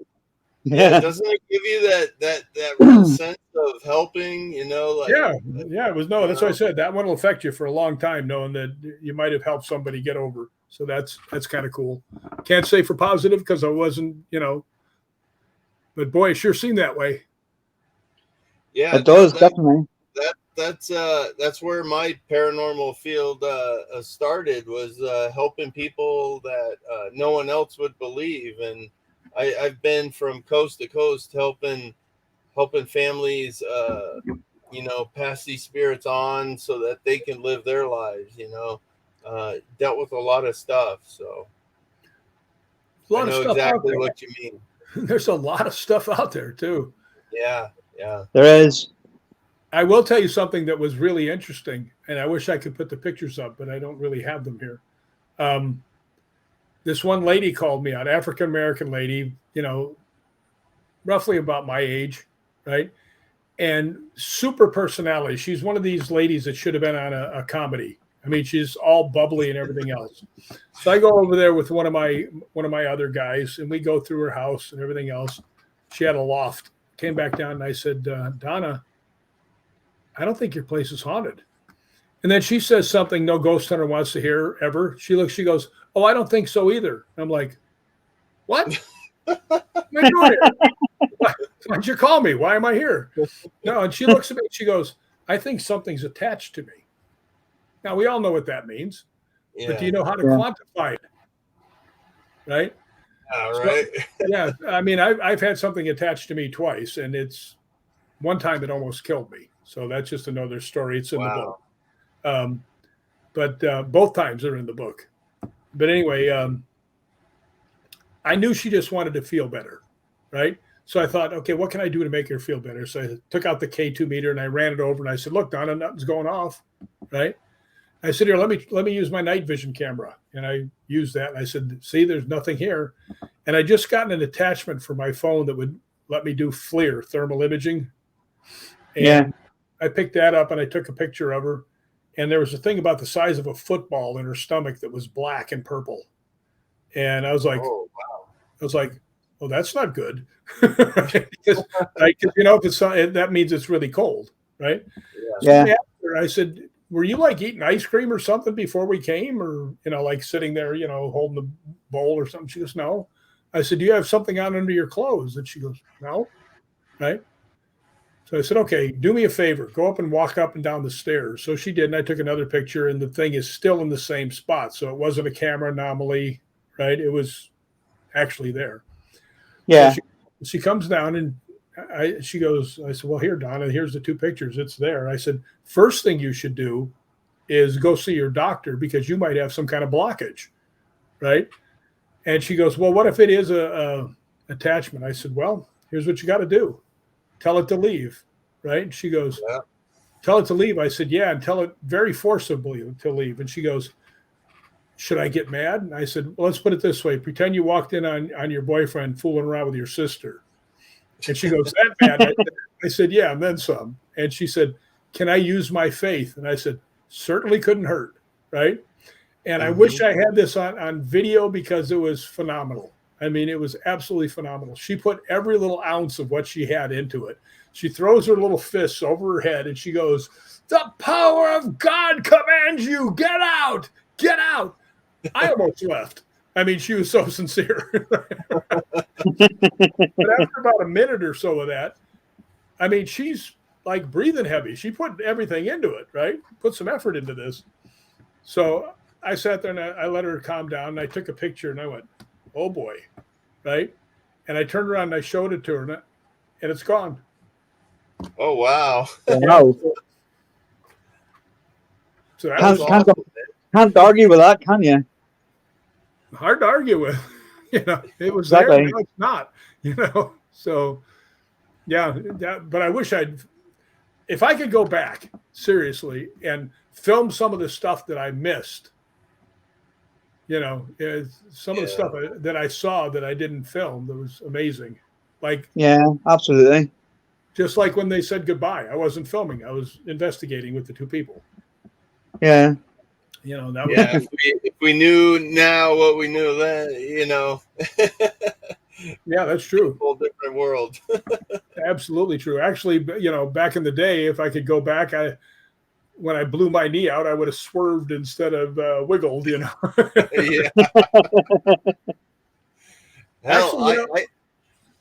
Yeah. Doesn't it give you that real sense of helping, like, yeah. It was, no, that's what I said. That one will affect you for a long time, knowing that you might have helped somebody get over. So that's kind of cool. Can't say for positive because I wasn't, but boy, it sure seemed that way. Yeah, it does, definitely. That's where my paranormal field started, was helping people that no one else would believe, and I've been from coast to coast helping families, pass these spirits on so that they can live their lives. Dealt with a lot of stuff, so A lot I know of stuff exactly out what you mean. There's a lot of stuff out there too. Yeah. There is. I will tell you something that was really interesting, and I wish I could put the pictures up, but I don't really have them here. This one lady called me out, African American lady, roughly about my age, right? And super personality. She's one of these ladies that should have been on a comedy. I mean, she's all bubbly and everything else. So I go over there with one of my other guys, and we go through her house and everything else. She had a loft. Came back down, and I said, Donna, I don't think your place is haunted. And then she says something no ghost hunter wants to hear ever. She goes, oh, I don't think so either. I'm like, what? What am I doing here? Why'd you call me? Why am I here? No, and she looks at me and she goes, I think something's attached to me. Now, we all know what that means, but do you know how to quantify it? Right? Right. So, yeah, I mean, I've had something attached to me twice, and it's one time it almost killed me. So that's just another story. It's in the book. But both times are in the book. But anyway, I knew she just wanted to feel better, right? So I thought, okay, what can I do to make her feel better? So I took out the K2 meter and I ran it over and I said, look, Donna, nothing's going off, right? I said, here, let me use my night vision camera. And I used that. And I said, see, there's nothing here. And I just gotten an attachment for my phone that would let me do FLIR, thermal imaging. And I picked that up and I took a picture of her. And there was a thing about the size of a football in her stomach that was black and purple. And I was like, oh, that's not good. Because if it's that means it's really cold, right? Yeah. So I said, were you like eating ice cream or something before we came, or like sitting there, holding the bowl or something? She goes, no. I said, do you have something on under your clothes? And she goes, no. Right. So I said, okay, do me a favor, go up and walk up and down the stairs. So she did, and I took another picture, and the thing is still in the same spot. So it wasn't a camera anomaly, right? It was actually there. Yeah. So she comes down and she goes, I said, well, here, Donna, here's the two pictures. It's there. I said, first thing you should do is go see your doctor because you might have some kind of blockage, right? And she goes, well, what if it is a attachment? I said, well, here's what you got to do. Tell it to leave, right? And she goes, tell it to leave. I said, yeah, and tell it very forcibly to leave. And she goes, should I get mad? And I said, well, let's put it this way. Pretend you walked in on your boyfriend fooling around with your sister. And she goes, that bad? I said, yeah, and then some. And she said, can I use my faith? And I said, certainly couldn't hurt, right? And I wish I had this on video because it was phenomenal. I mean, it was absolutely phenomenal. She put every little ounce of what she had into it. She throws her little fists over her head and she goes, the power of God commands you. Get out. Get out. I almost left. I mean, she was so sincere. But after about a minute or so of that, I mean, she's like breathing heavy. She put everything into it, right? Put some effort into this. So I sat there and I let her calm down and I took a picture and I went, oh boy, right? And I turned around and I showed it to her and it's gone. Oh, wow. Wow. So that was Can't argue with that, can you? hard to argue with. It was Exactly. there, now it's not, So yeah, but I wish if I could go back seriously and film some of the stuff that I missed, some of the stuff that I saw that I didn't film, that was amazing. Like, yeah, absolutely. Just like when they said goodbye, I wasn't filming. I was investigating with the two people. Yeah. If we knew now what we knew then, Yeah, that's true. A whole different world. Absolutely true. Actually, back in the day, if I could go back, when I blew my knee out, I would have swerved instead of wiggled, Yeah. Actually,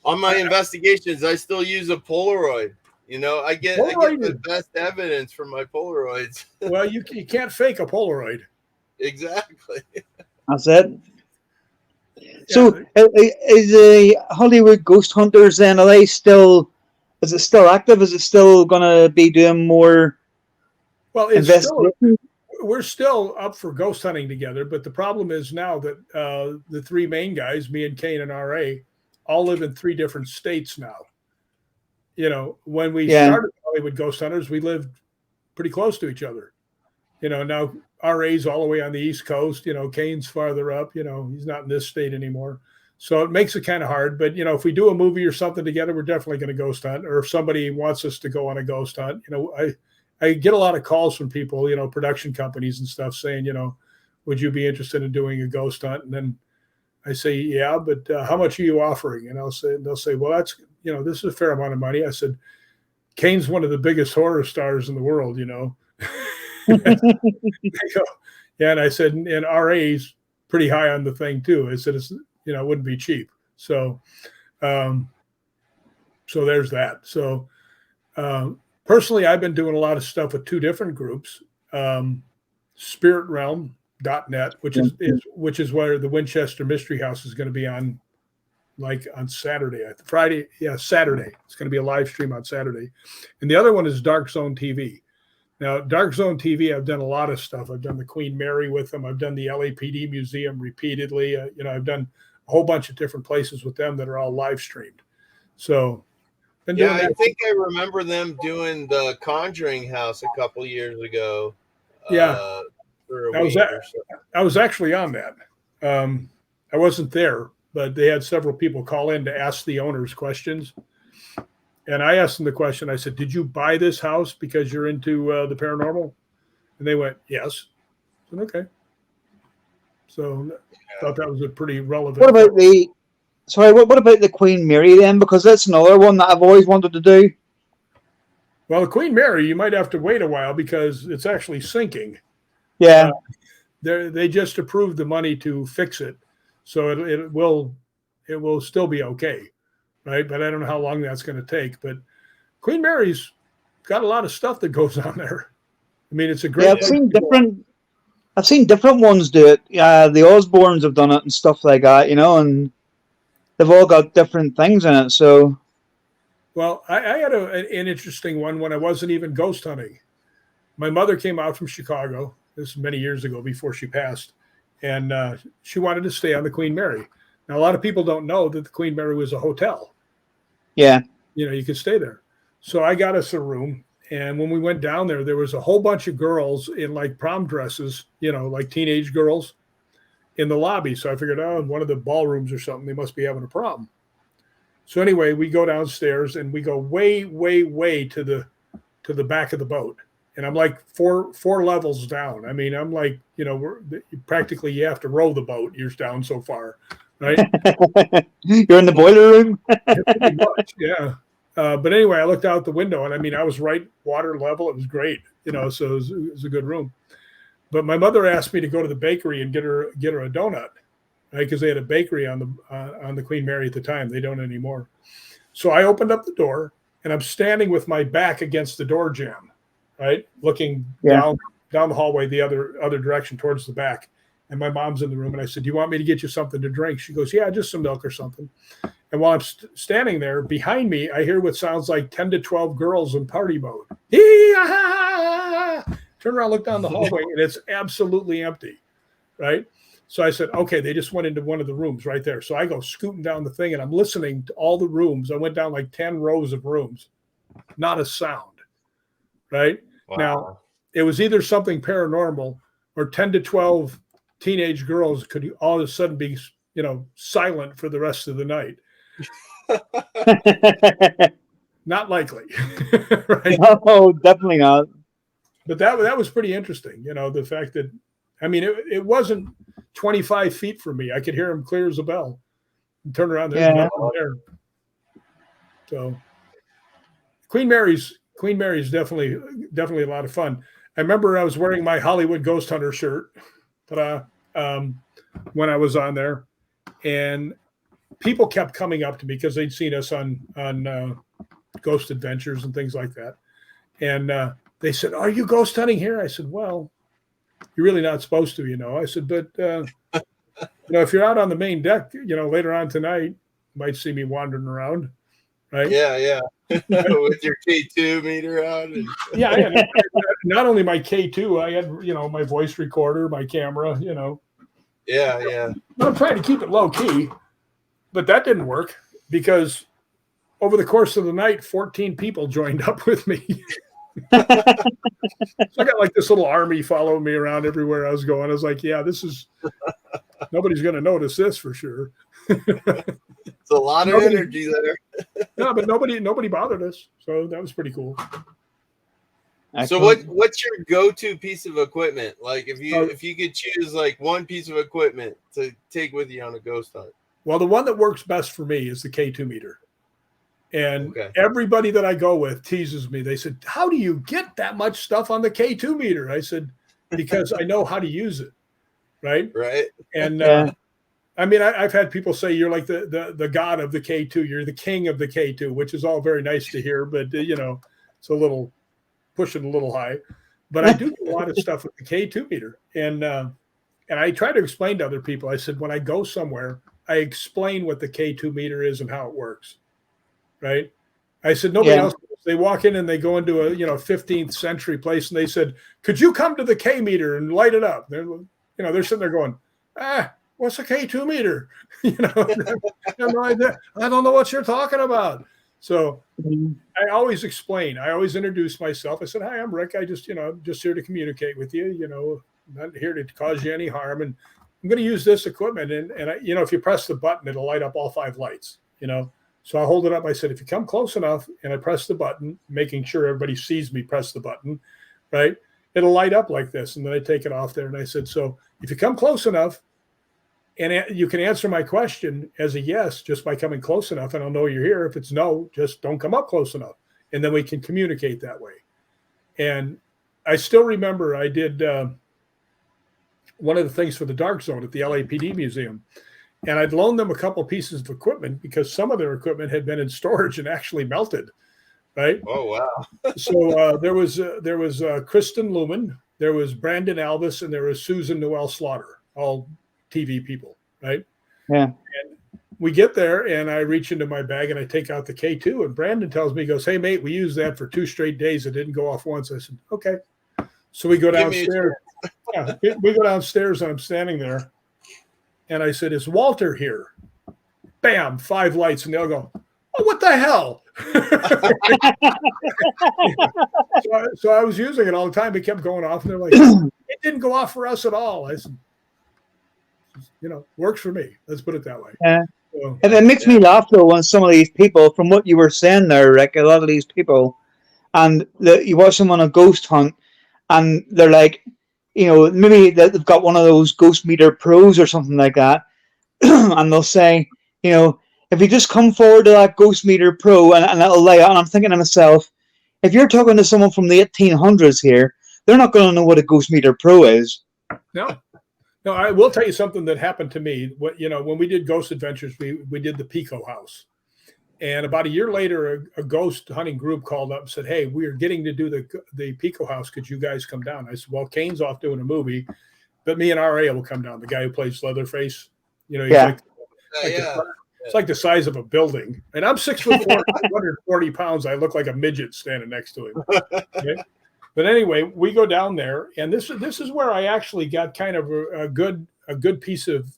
on my investigations, I still use a Polaroid. I get the best evidence from my Polaroids. Well, you can't fake a Polaroid. Exactly. That's it. So, is the Hollywood Ghost Hunters then? Is it still active? Is it still going to be doing more? Well, we're still up for ghost hunting together, but the problem is now that the three main guys, me and Kane and RA, all live in 3 different states now. You know, when we Yeah. started Hollywood Ghost Hunters, we lived pretty close to each other. You know, now RA's all the way on the East Coast, you know, Kane's farther up, you know, he's not in this state anymore. So it makes it kind of hard. But, you know, if we do a movie or something together, we're definitely going to ghost hunt. Or if somebody wants us to go on a ghost hunt, you know, I get a lot of calls from people, you know, production companies and stuff saying, you know, would you be interested in doing a ghost hunt? And then I say, yeah, but how much are you offering? And they'll say, well, that's, you know, this is a fair amount of money. I said, Kane's one of the biggest horror stars in the world, you know. Yeah, and I said, and RA's pretty high on the thing too. I said, it's, you know, it wouldn't be cheap. So, so there's that. So, personally, I've been doing a lot of stuff with 2 different groups, spiritrealm.net, which is where the Winchester Mystery House is going to be on, like on Saturday, Friday. Yeah, Saturday. It's going to be a live stream on Saturday. And the other one is Dark Zone TV. Now, Dark Zone TV, I've done a lot of stuff. I've done the Queen Mary with them. I've done the LAPD Museum repeatedly. You know, I've done a whole bunch of different places with them that are all live streamed. So, yeah, I think I remember them doing the Conjuring House a couple years ago. Yeah, for a week or so. I was actually on that. I wasn't there, but they had several people call in to ask the owners questions. And I asked them the question. I said, did you buy this house because you're into the paranormal? And they went, yes. I said, okay. So I thought that was a pretty relevant. What about what about the Queen Mary then? Because that's another one that I've always wanted to do. Well, the Queen Mary, you might have to wait a while because it's actually sinking. Yeah. They just approved the money to fix it. So it will still be okay. Right. But I don't know how long that's going to take. But Queen Mary's got a lot of stuff that goes on there. I mean, it's a great. Yeah, I've seen different ones do it. The Osbournes have done it and stuff like that, you know, and they've all got different things in it. So, well, I had an interesting one when I wasn't even ghost hunting. My mother came out from Chicago. This is many years ago before she passed, and she wanted to stay on the Queen Mary. Now, a lot of people don't know that the Queen Mary was a hotel. Yeah. You know, you could stay there. So I got us a room. And when we went down there, there was a whole bunch of girls in like prom dresses, you know, like teenage girls in the lobby. So I figured, oh, in one of the ballrooms or something, they must be having a prom. So anyway, we go downstairs and we go way, way, way to the back of the boat. And I'm like four levels down. I mean, I'm like, you know, practically you have to row the boat. You're down so far. Right? You're in the boiler room? Pretty much, yeah. But anyway, I looked out the window and I mean, I was right water level. It was great, you know, so it was a good room. But my mother asked me to go to the bakery and get her a donut, right? Because they had a bakery on the Queen Mary at the time. They don't anymore. So I opened up the door and I'm standing with my back against the door jamb, right? Looking down the hallway, the other direction towards the back. And my mom's in the room. And I said, do you want me to get you something to drink? She goes, yeah, just some milk or something. And while I'm standing there, behind me, I hear what sounds like 10 to 12 girls in party mode. Turn around, look down the hallway, and it's absolutely empty, right? So I said, okay, they just went into one of the rooms right there. So I go scooting down the thing, and I'm listening to all the rooms. I went down like 10 rows of rooms. Not a sound, right? Wow. Now, it was either something paranormal or 10 to 12 teenage girls could all of a sudden be, you know, silent for the rest of the night. Not likely. Right? No, definitely not. But that was pretty interesting, you know, the fact that, I mean, it wasn't 25 feet from me. I could hear him clear as a bell. And turn around, there's nothing there. So Queen Mary's definitely a lot of fun. I remember I was wearing my Hollywood Ghost Hunter shirt when I was on there, and people kept coming up to me because they'd seen us on Ghost Adventures and things like that. And they said, are you ghost hunting here? I said, well, you're really not supposed to, you know. I said, but, you know, if you're out on the main deck, you know, later on tonight, you might see me wandering around, right? Yeah. With your K2 meter out. And... Yeah, I had not only my K2, I had, you know, my voice recorder, my camera, you know. Yeah. I'm trying to keep it low key, but that didn't work. because over the course of the night, 14 people joined up with me. So I got like this little army following me around everywhere I was going. I was like, yeah, nobody's going to notice this for sure. It's a lot of energy there. No, but nobody bothered us. So that was pretty cool. So what's your go-to piece of equipment? Like if you could choose like one piece of equipment to take with you on a ghost hunt. Well, the one that works best for me is the K2 meter. And everybody that I go with teases me. They said, how do you get that much stuff on the K2 meter? I said, because I know how to use it. Right. And I mean, I've had people say you're like the god of the K2. You're the king of the K2, which is all very nice to hear. But, it's a little pushing a little high. But I do a lot of stuff with the K2 meter. And I try to explain to other people. I said, when I go somewhere, I explain what the K2 meter is and how it works. Right. I said, nobody else. They walk in and they go into a 15th century place and they said, could you come to the K meter and light it up? They're sitting there going, what's a K2 meter? I don't know what you're talking about. So I always explain. I always introduce myself. I said, hi, I'm Rick. I just here to communicate with you. Not here to cause you any harm. And I'm going to use this equipment. And if you press the button, it'll light up all 5 lights. So I hold it up. I said, if you come close enough and I press the button, making sure everybody sees me press the button, right? It'll light up like this. And then I take it off there. And I said, so if you come close enough and you can answer my question as a yes, just by coming close enough, and I'll know you're here. If it's no, just don't come up close enough. And then we can communicate that way. And I still remember I did one of the things for the Dark Zone at the LAPD Museum. And I'd loaned them a couple pieces of equipment because some of their equipment had been in storage and actually melted, right? Oh, wow. So there was Kristen Lumen, there was Brandon Alvis, and there was Susan Noel Slaughter, all TV people, right? Yeah. And we get there, and I reach into my bag, and I take out the K2, and Brandon tells me, he goes, hey, mate, we used that for 2 straight days. It didn't go off once. I said, okay. So we go downstairs. We go downstairs, and I'm standing there. And I said, is Walter here? Bam, 5 lights. And they'll go, oh, what the hell? so I was using it all the time. It kept going off. And they're like, it didn't go off for us at all. I said, works for me. Let's put it that way. Yeah. So, and it makes me laugh, though, when some of these people, from what you were saying there, Rick, a lot of these people, and you watch them on a ghost hunt, and they're like, maybe they've got one of those Ghost Meter Pros or something like that, and they'll say, if you just come forward to that Ghost Meter Pro and it'll light up, and I'm thinking to myself, if you're talking to someone from the 1800s here, they're not going to know what a Ghost Meter Pro is. No, I will tell you something that happened to me. When we did Ghost Adventures, we did the Pico House. And about a year later, a ghost hunting group called up and said, hey, we are getting to do the Pico House. Could you guys come down? I said, well, Kane's off doing a movie, but me and R.A. will come down. The guy who plays Leatherface. He's it's like the size of a building. And I'm 6'4", 240 pounds. I look like a midget standing next to him. Okay? But anyway, we go down there. And this is where I actually got kind of a good piece of,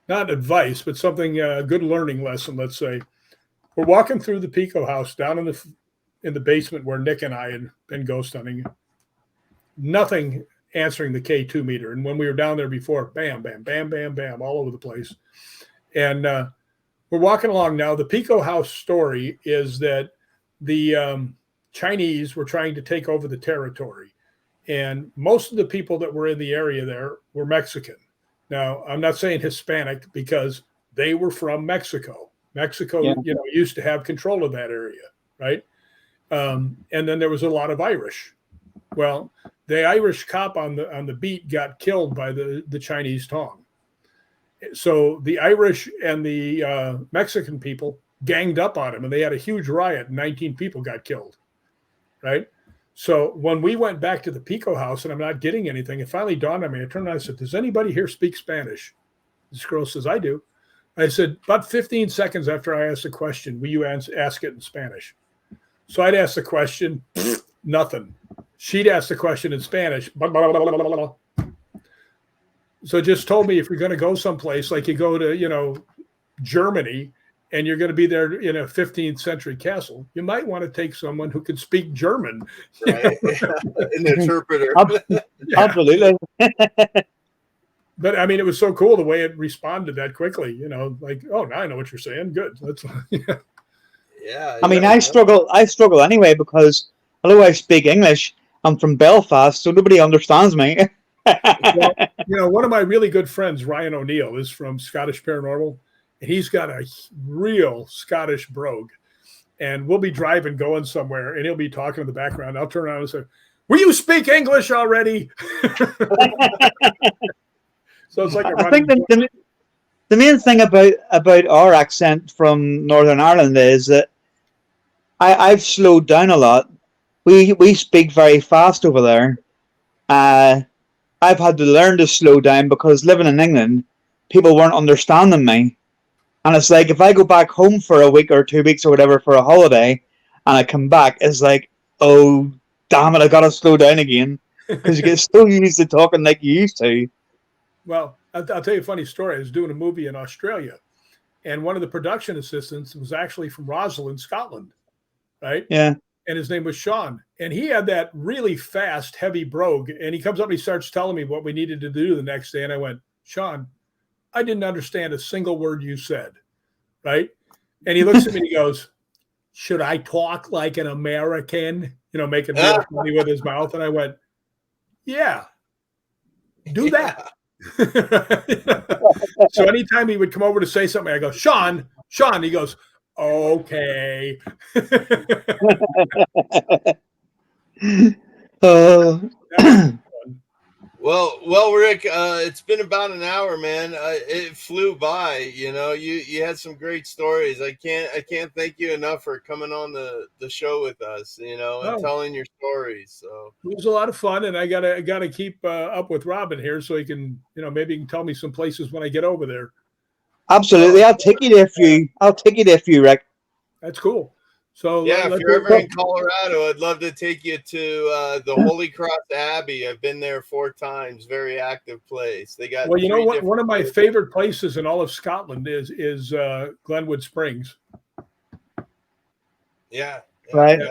not advice, but something, a good learning lesson, let's say. We're walking through the Pico House down in the basement where Nick and I had been ghost hunting. Nothing answering the K2 meter. And when we were down there before, bam, bam, bam, bam, bam, all over the place. And we're walking along now. The Pico House story is that the Chinese were trying to take over the territory. And most of the people that were in the area there were Mexican. Now, I'm not saying Hispanic because they were from Mexico. Mexico, used to have control of that area, right? And then there was a lot of Irish. Well, the Irish cop on the beat got killed by the Chinese Tong. So the Irish and the Mexican people ganged up on him, and they had a huge riot, and 19 people got killed, right? So when we went back to the Pico House and I'm not getting anything, it finally dawned on me. I turned around and said, does anybody here speak Spanish? This girl says, I do. I said, about 15 seconds after I asked the question, will you ask it in Spanish? So I'd ask the question, nothing. She'd ask the question in Spanish. Blah, blah, blah, blah, blah, blah. So it just told me if you're going to go someplace, like you go to, Germany and you're going to be there in a 15th century castle, you might want to take someone who can speak German. Right. An interpreter. Absolutely. But I mean, it was so cool the way it responded that quickly, you know, like, oh, now I know what you're saying. Good. That's Yeah. I mean, I struggle anyway because although I speak English, I'm from Belfast, so nobody understands me. Well, you know, one of my really good friends, Ryan O'Neill, is from Scottish Paranormal, and he's got a real Scottish brogue. And we'll be driving, going somewhere, and he'll be talking in the background. I'll turn around and say, "Will you speak English already?" So it's like I think the main thing about our accent from Northern Ireland is that I've slowed down a lot. We speak very fast over there. I've had to learn to slow down because living in England, people weren't understanding me. And it's like if I go back home for a week or 2 weeks or whatever for a holiday, and I come back, it's like, oh damn it, I gotta slow down again because you get so used to talking like you used to. Well, I'll tell you a funny story. I was doing a movie in Australia, and one of the production assistants was actually from Roslyn, Scotland, right? Yeah. And his name was Sean. And he had that really fast, heavy brogue. And he comes up and he starts telling me what we needed to do the next day. And I went, Sean, I didn't understand a single word you said, right? And he looks at me and he goes, should I talk like an American? You know, making real funny with his mouth. And I went, yeah, do that. So anytime he would come over to say something, I go, Sean, he goes, okay. Well, Rick, it's been about an hour, man. It flew by. You know, you had some great stories. I can't thank you enough for coming on the show with us. You know, and telling your stories. So it was a lot of fun, and I gotta keep up with Robin here so he can, you know, maybe he can tell me some places when I get over there. Absolutely, I'll take you to a few, Rick. That's cool. So yeah, if you're ever in Colorado, I'd love to take you to the Holy Cross Abbey. I've been there 4 times. Very active place. They got well, you know what? One of my favorite places in all of Scotland is Glenwood Springs. Yeah. Right.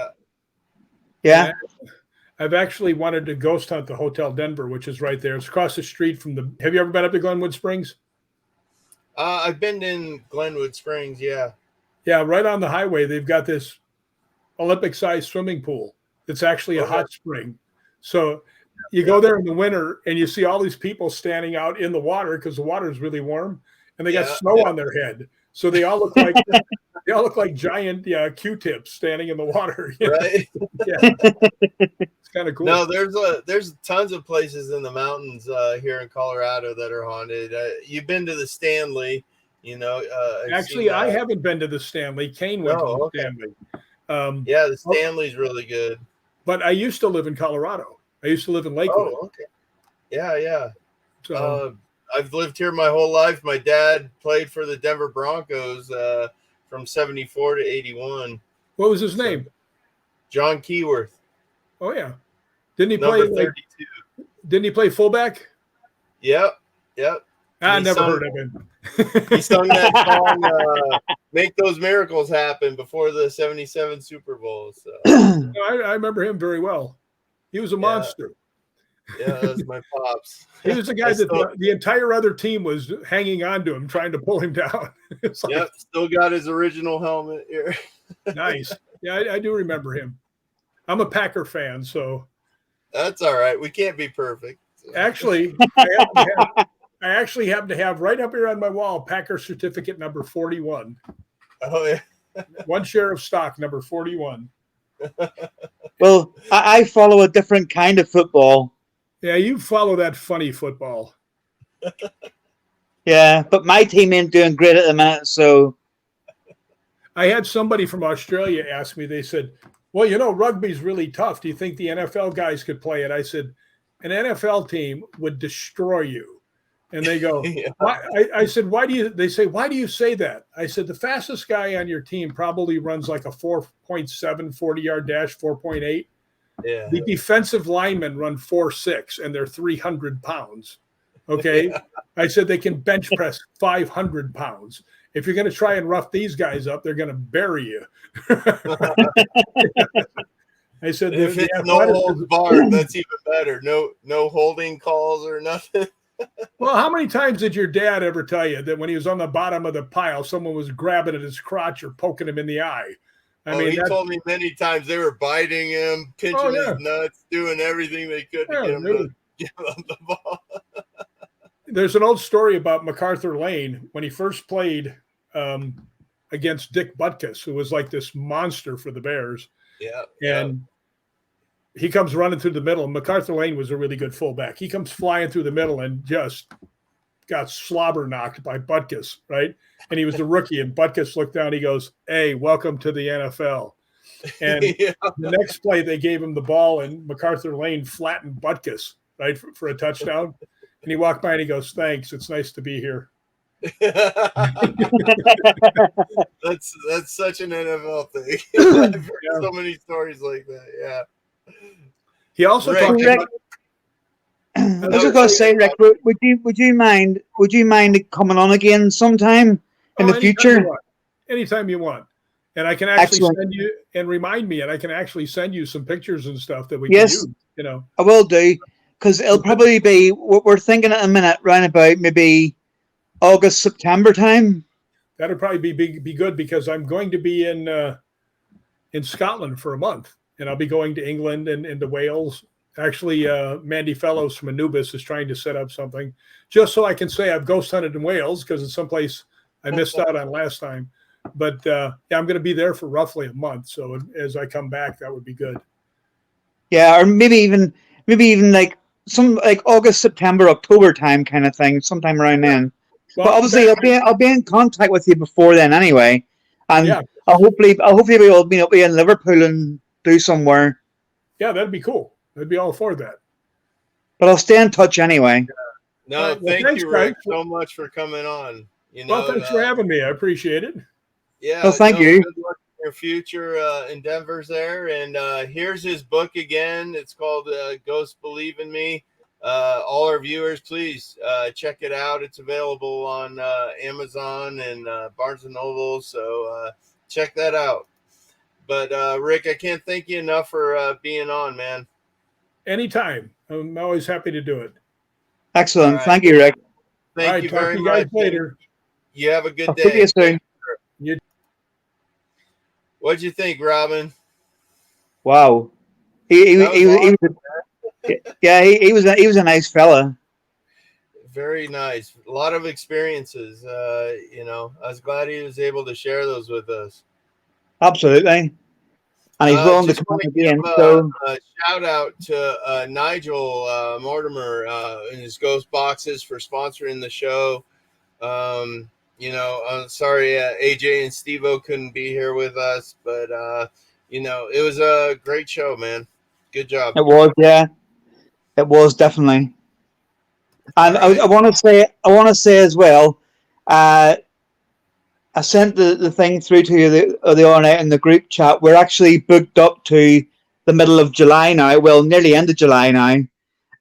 Yeah. I've actually wanted to ghost hunt the Hotel Denver, which is right there. It's across the street from the. Have you ever been up to Glenwood Springs? I've been in Glenwood Springs. Yeah. Yeah, right on the highway, they've got this Olympic-sized swimming pool. It's actually a hot spring. So you go there in the winter and you see all these people standing out in the water because the water is really warm, and they got snow on their head. So they all look like giant Q-tips standing in the water. Right? Yeah, it's kind of cool. No, there's tons of places in the mountains here in Colorado that are haunted. You've been to the Stanley. You know, actually, I haven't been to the Stanley. Kane went to the Stanley. Yeah, the Stanley's really good. But I used to live in Colorado. I used to live in Lakewood. Oh, okay. Yeah. So I've lived here my whole life. My dad played for the Denver Broncos from 74 to 81. What was his name? John Keyworth. Oh yeah. Didn't he Number play 32? Didn't he play fullback? Yep. I never heard of him. He sung that song, Make Those Miracles Happen, before the 77 Super Bowl. So. I remember him very well. He was a monster. Yeah, that was my pops. He was the guy that the entire other team was hanging on to him, trying to pull him down. Like, still got his original helmet here. Nice. Yeah, I do remember him. I'm a Packer fan, so. That's all right. We can't be perfect. So. Actually, I actually happen to have right up here on my wall Packer certificate number 41. Oh, yeah. 1 share of stock, number 41. Well, I follow a different kind of football. Yeah, you follow that funny football. Yeah, but my team ain't doing great at the minute, so. I had somebody from Australia ask me, they said, well, you know, rugby's really tough. Do you think the NFL guys could play it? I said, an NFL team would destroy you. And they go, I said, why do you say that? I said, the fastest guy on your team probably runs like a 4.7 40-yard dash, 4.8. Yeah. The defensive linemen run 4.6 and they're 300 pounds. Okay. I said, they can bench press 500 pounds. if you're going to try and rough these guys up, they're going to bury you. I said, if it's no holds barred, that's even better. No holding calls or nothing. Well, how many times did your dad ever tell you that when he was on the bottom of the pile, someone was grabbing at his crotch or poking him in the eye? I mean, he told me many times they were biting him, pinching his nuts, doing everything they could to get him to give up the ball. There's an old story about MacArthur Lane when he first played against Dick Butkus, who was like this monster for the Bears. Yeah. And he comes running through the middle. MacArthur Lane was a really good fullback. He comes flying through the middle and just got slobber knocked by Butkus, right? And he was a rookie, and Butkus looked down. He goes, "Hey, welcome to the NFL." And the next play, they gave him the ball, and MacArthur Lane flattened Butkus, right, for a touchdown. And he walked by and he goes, "Thanks. It's nice to be here." That's such an NFL thing. I've heard so many stories like that. Yeah. He also talked about. I was just going to say, Rick, would you mind coming on again sometime in the future? Anytime you want. And I can actually send you and remind me, and I can actually send you some pictures and stuff that we can use. You know, I will do, because it'll probably be what we're thinking at a minute, round about maybe August, September time. That'll probably be good, because I'm going to be in Scotland for a month, and I'll be going to England and to Wales. Actually, Mandy Fellows from Anubis is trying to set up something just so I can say I've ghost hunted in Wales, because it's someplace I missed out on last time. But I'm going to be there for roughly a month. So as I come back, that would be good. Yeah, or maybe even like August, September, October time kind of thing, sometime around then. Well, but obviously, I'll be in contact with you before then anyway, and I'll hopefully we'll meet up in Liverpool and do somewhere. Yeah, that'd be cool. I'd be all for that. But I'll stay in touch anyway. No, thank you, Rick, so much for coming on. Well, thanks for having me. I appreciate it. Yeah. Well, thank you. Good luck in your future endeavors there. And here's his book again. It's called Ghosts Believe in Me. All our viewers, please check it out. It's available on Amazon and Barnes & Noble. So check that out. But Rick, I can't thank you enough for being on, man. Anytime. I'm always happy to do it. Excellent. Right. Thank you, Rick. Thank you very much. Guys later. You have a good day. See you soon. What'd you think, Robin? Wow. He was a nice fella. Very nice. A lot of experiences. I was glad he was able to share those with us. Absolutely. And he's willing to come again. So shout out to Nigel Mortimer and his Ghost Boxes for sponsoring the show. I'm sorry AJ and Steve-O couldn't be here with us, but it was a great show, man. Good job. It was, yeah. It was definitely. And right. I want to say as well, I sent the thing through to you the other night in the group chat. We're actually booked up to the middle of July now. Well, nearly end of July now.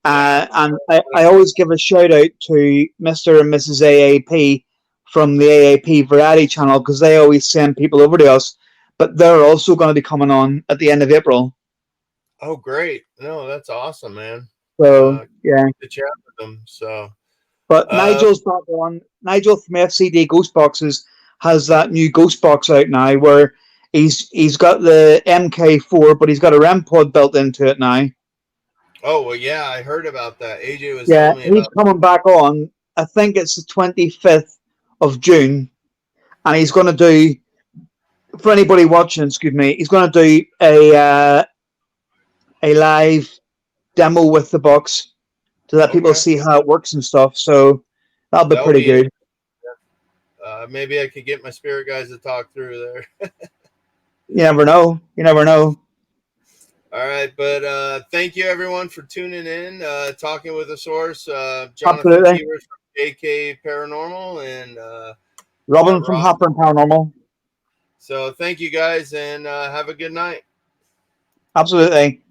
And I always give a shout out to Mr. and Mrs. AAP from the AAP Variety Channel, because they always send people over to us. But they're also going to be coming on at the end of April. Oh, great. No, that's awesome, man. So, yeah. To chat with them. So, but Nigel's back on. Nigel from FCD Ghost Boxes has that new ghost box out now where he's got the MK4, but he's got a REM pod built into it now. Oh, well, yeah, I heard about that. AJ was telling me about he's coming back on. I think it's the 25th of June, and he's going to do, for anybody watching, he's going to do a live demo with the box to let people see how it works and stuff. So that'll be pretty good. Maybe I could get my spirit guys to talk through there. You never know. All right, but thank you everyone for tuning in, talking with a source. Jonathan Beavers from AK Paranormal and Robin from Hopper and Paranormal. So thank you guys, and have a good night. Absolutely.